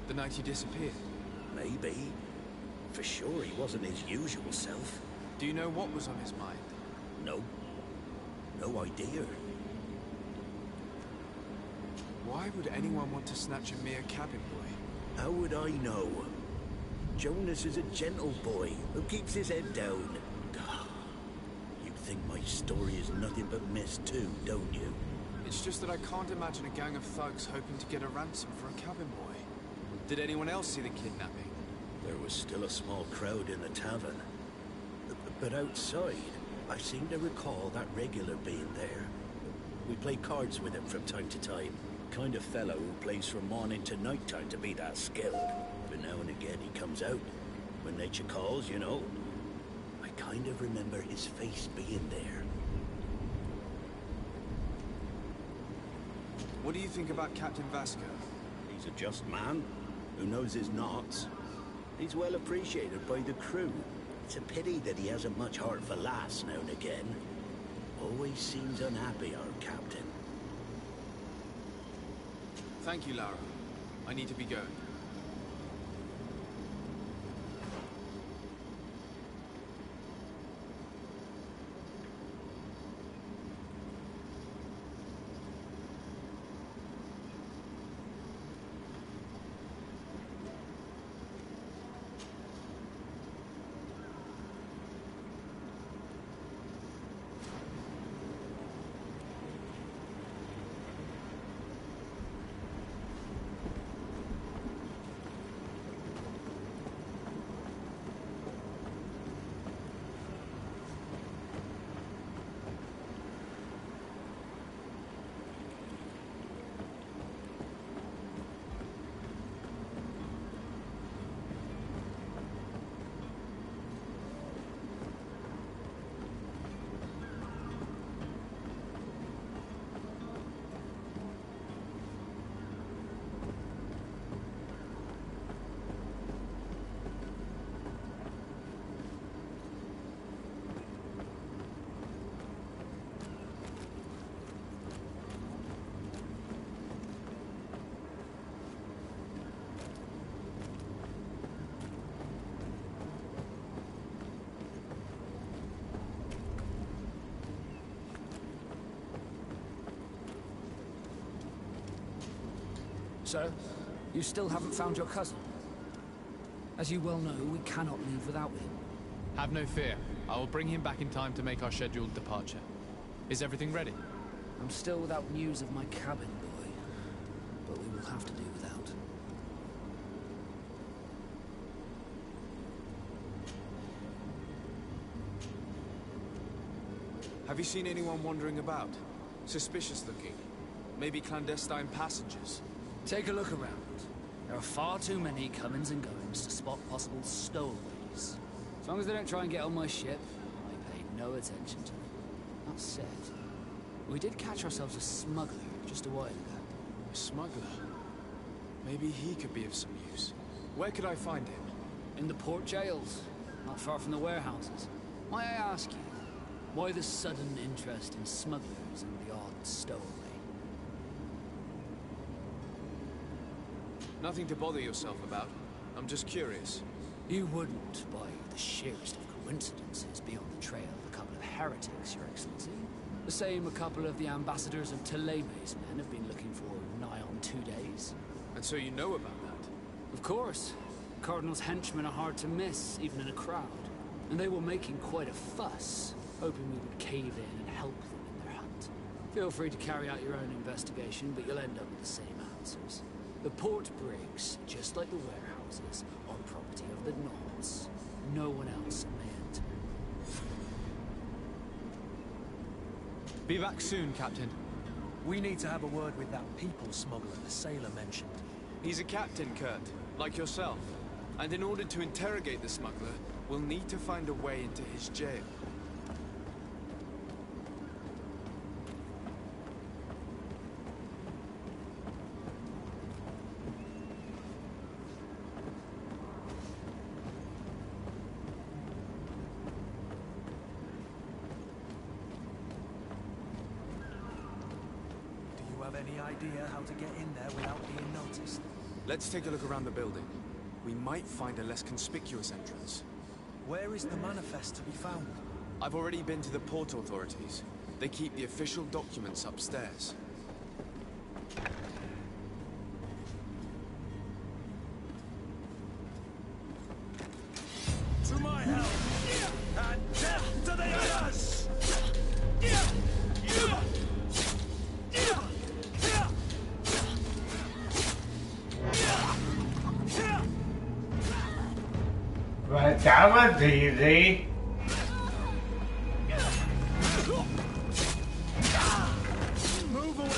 the night he disappeared? Maybe. For sure he wasn't his usual self. Do you know what was on his mind? No. No idea. Why would anyone want to snatch a mere cabin boy? How would I know? Jonas is a gentle boy who keeps his head down. You think my story is nothing but mist too, don't you? It's just that I can't imagine a gang of thugs hoping to get a ransom for a cabin boy. Did anyone else see the kidnapping? There was still a small crowd in the tavern. But outside, I seem to recall that regular being there. We play cards with him from time to time. Kind of fellow who plays from morning to night time to be that skilled. But now and again he comes out. When nature calls, you know. I kind of remember his face being there. What do you think about Captain Vasco? He's a just man who knows his knots. He's well appreciated by the crew. It's a pity that he hasn't much heart for lass now and again. Always seems unhappy, our captain. Thank you, Lara. I need to be going. So, you still haven't found your cousin? As you well know, we cannot leave without him. Have no fear. I will bring him back in time to make our scheduled departure. Is everything ready? I'm still without news of my cabin boy, but we will have to do without. Have you seen anyone wandering about? Suspicious looking. Maybe clandestine passengers? Take a look around. There are far too many comings and goings to spot possible stowaways. As long as they don't try and get on my ship, I pay no attention to them. That said, we did catch ourselves a smuggler just a while ago. A smuggler? Maybe he could be of some use. Where could I find him? In the port jails, not far from the warehouses. May I ask you, why the sudden interest in smugglers and the odd stowaway? Nothing to bother yourself about. I'm just curious. You wouldn't, by the sheerest of coincidences, be on the trail of a couple of heretics, Your Excellency. The same a couple of the ambassadors of Ptolemy's men have been looking for nigh on 2 days. And so you know about that? Of course. Cardinal's henchmen are hard to miss, even in a crowd. And they were making quite a fuss, hoping we would cave in and help them in their hunt. Feel free to carry out your own investigation, but you'll end up with the same answers. The port brigs, just like the warehouses, are property of the Nords. No one else may enter. Be back soon, Captain. We need to have a word with that people smuggler the sailor mentioned. He's a captain, Kurt, like yourself. And in order to interrogate the smuggler, we'll need to find a way into his jail. Any idea how to get in there without being noticed? Let's take a look around the building. We might find a less conspicuous entrance. Where is the manifest to be found? I've already been to the port authorities. They keep the official documents upstairs. To my help! And death to the others! Right, that was easy. Move away!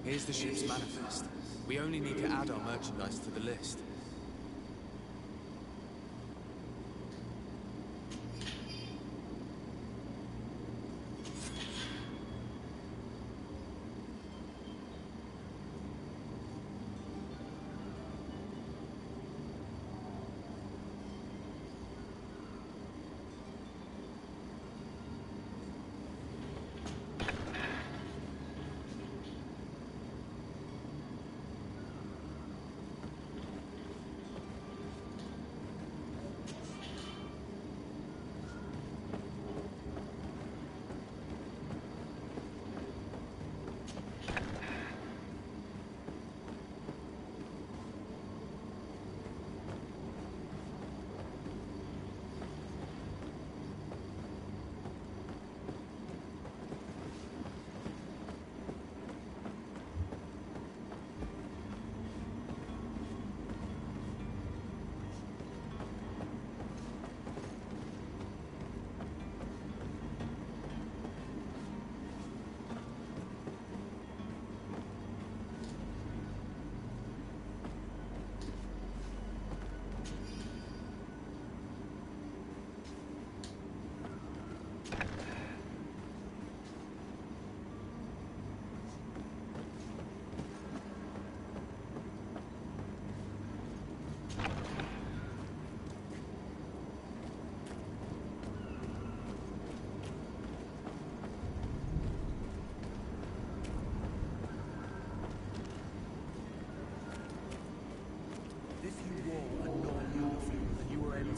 Here's the ship's manifest. We only need to add our merchandise to the list.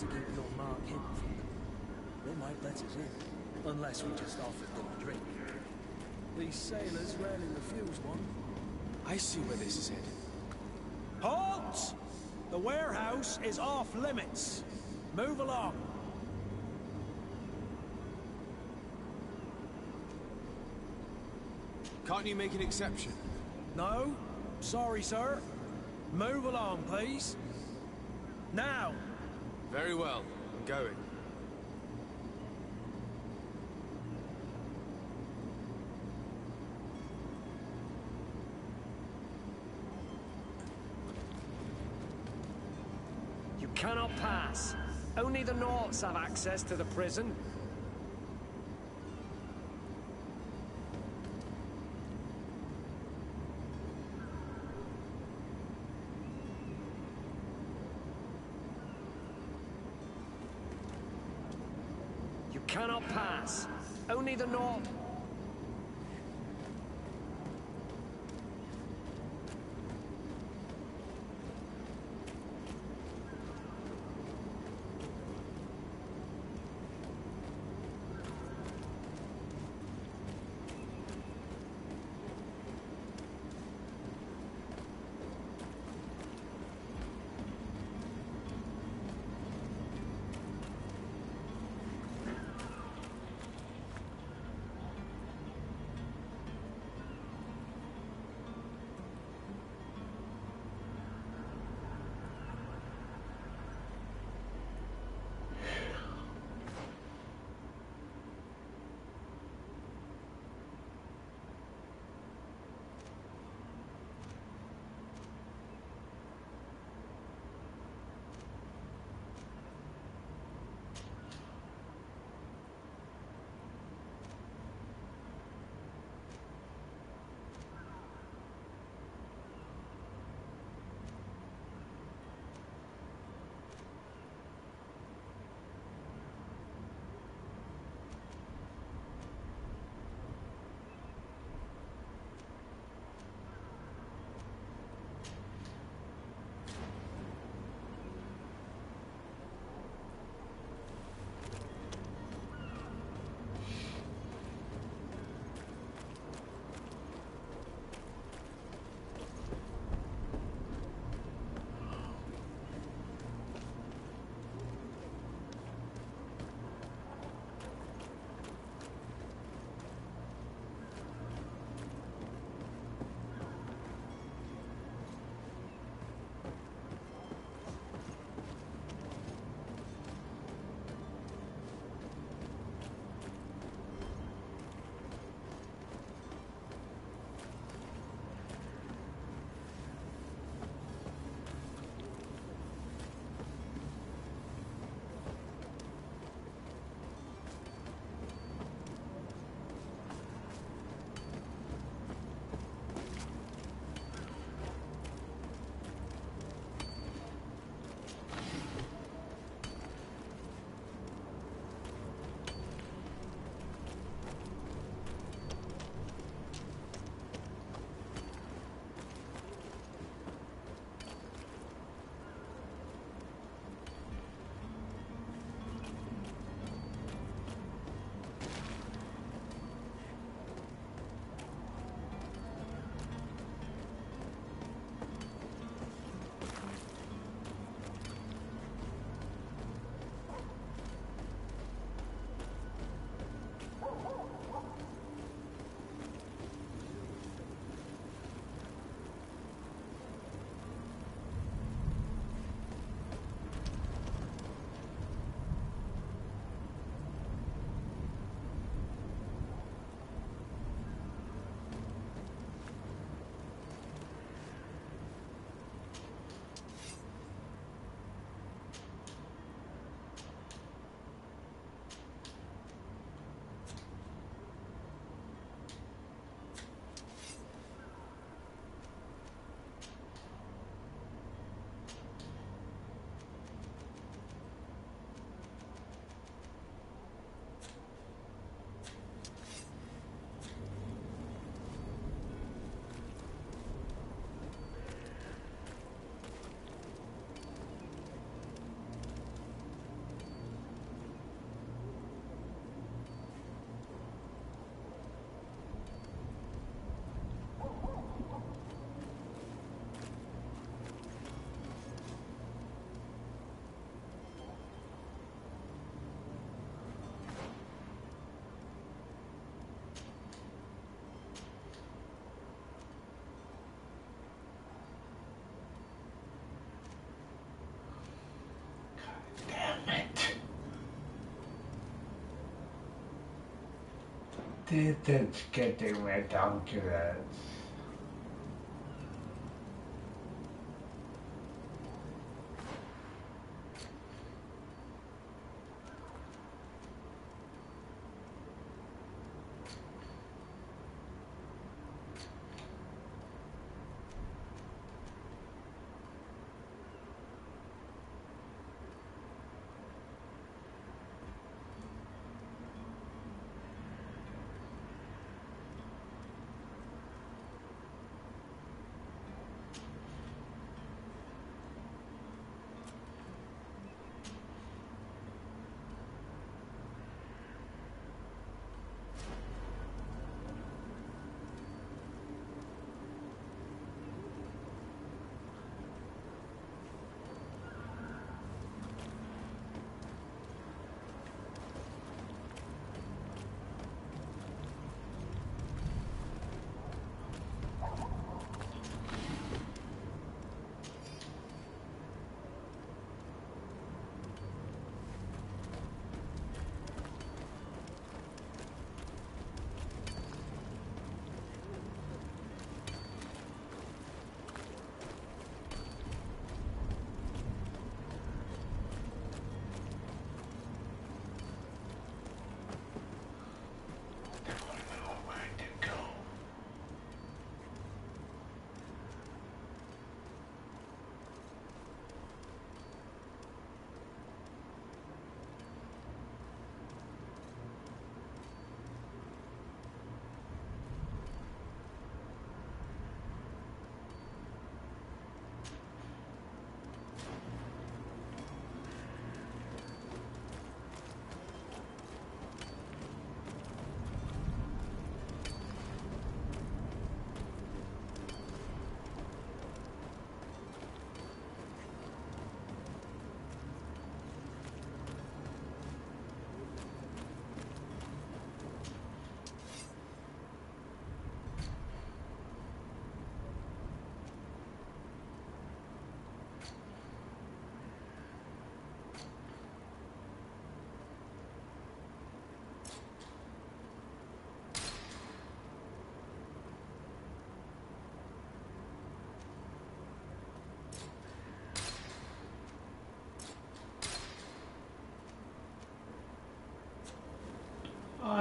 to keep your mark hidden from them. They might let us in, unless we just offered them a drink. These sailors rarely refuse one. I see where this is headed. Halt! The warehouse is off limits. Move along. Can't you make an exception? No? Sorry, sir. Move along, please. Now! Very well. I'm going. You cannot pass. Only the Norts have access to the prison. You cannot pass. Only the Nort... It's getting ridiculous.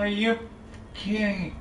Are you kidding?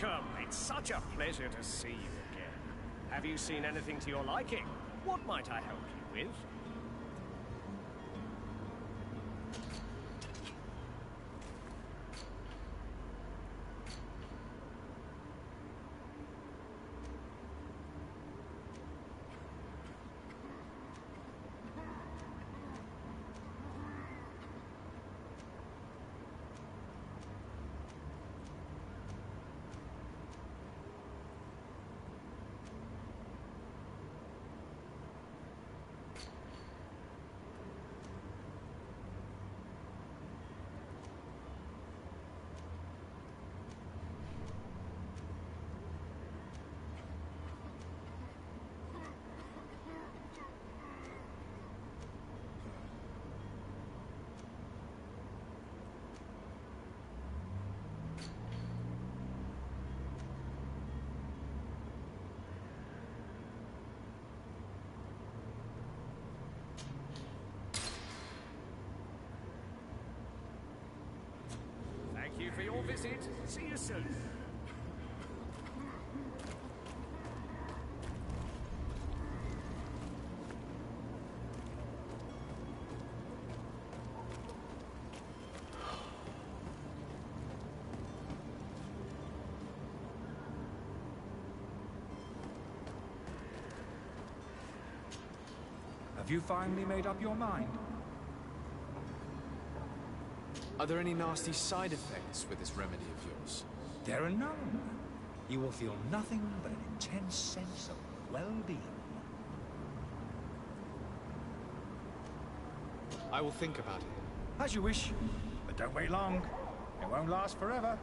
Welcome! It's such a pleasure to see you again. Have you seen anything to your liking? What might I help you with? Thank you for your visit. See you soon. Have you finally made up your mind? Are there any nasty side effects with this remedy of yours? There are none. You will feel nothing but an intense sense of well-being. I will think about it. As you wish, but don't wait long. It won't last forever.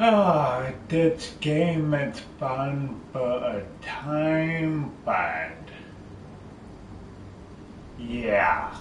This game is fun for a time, but yeah.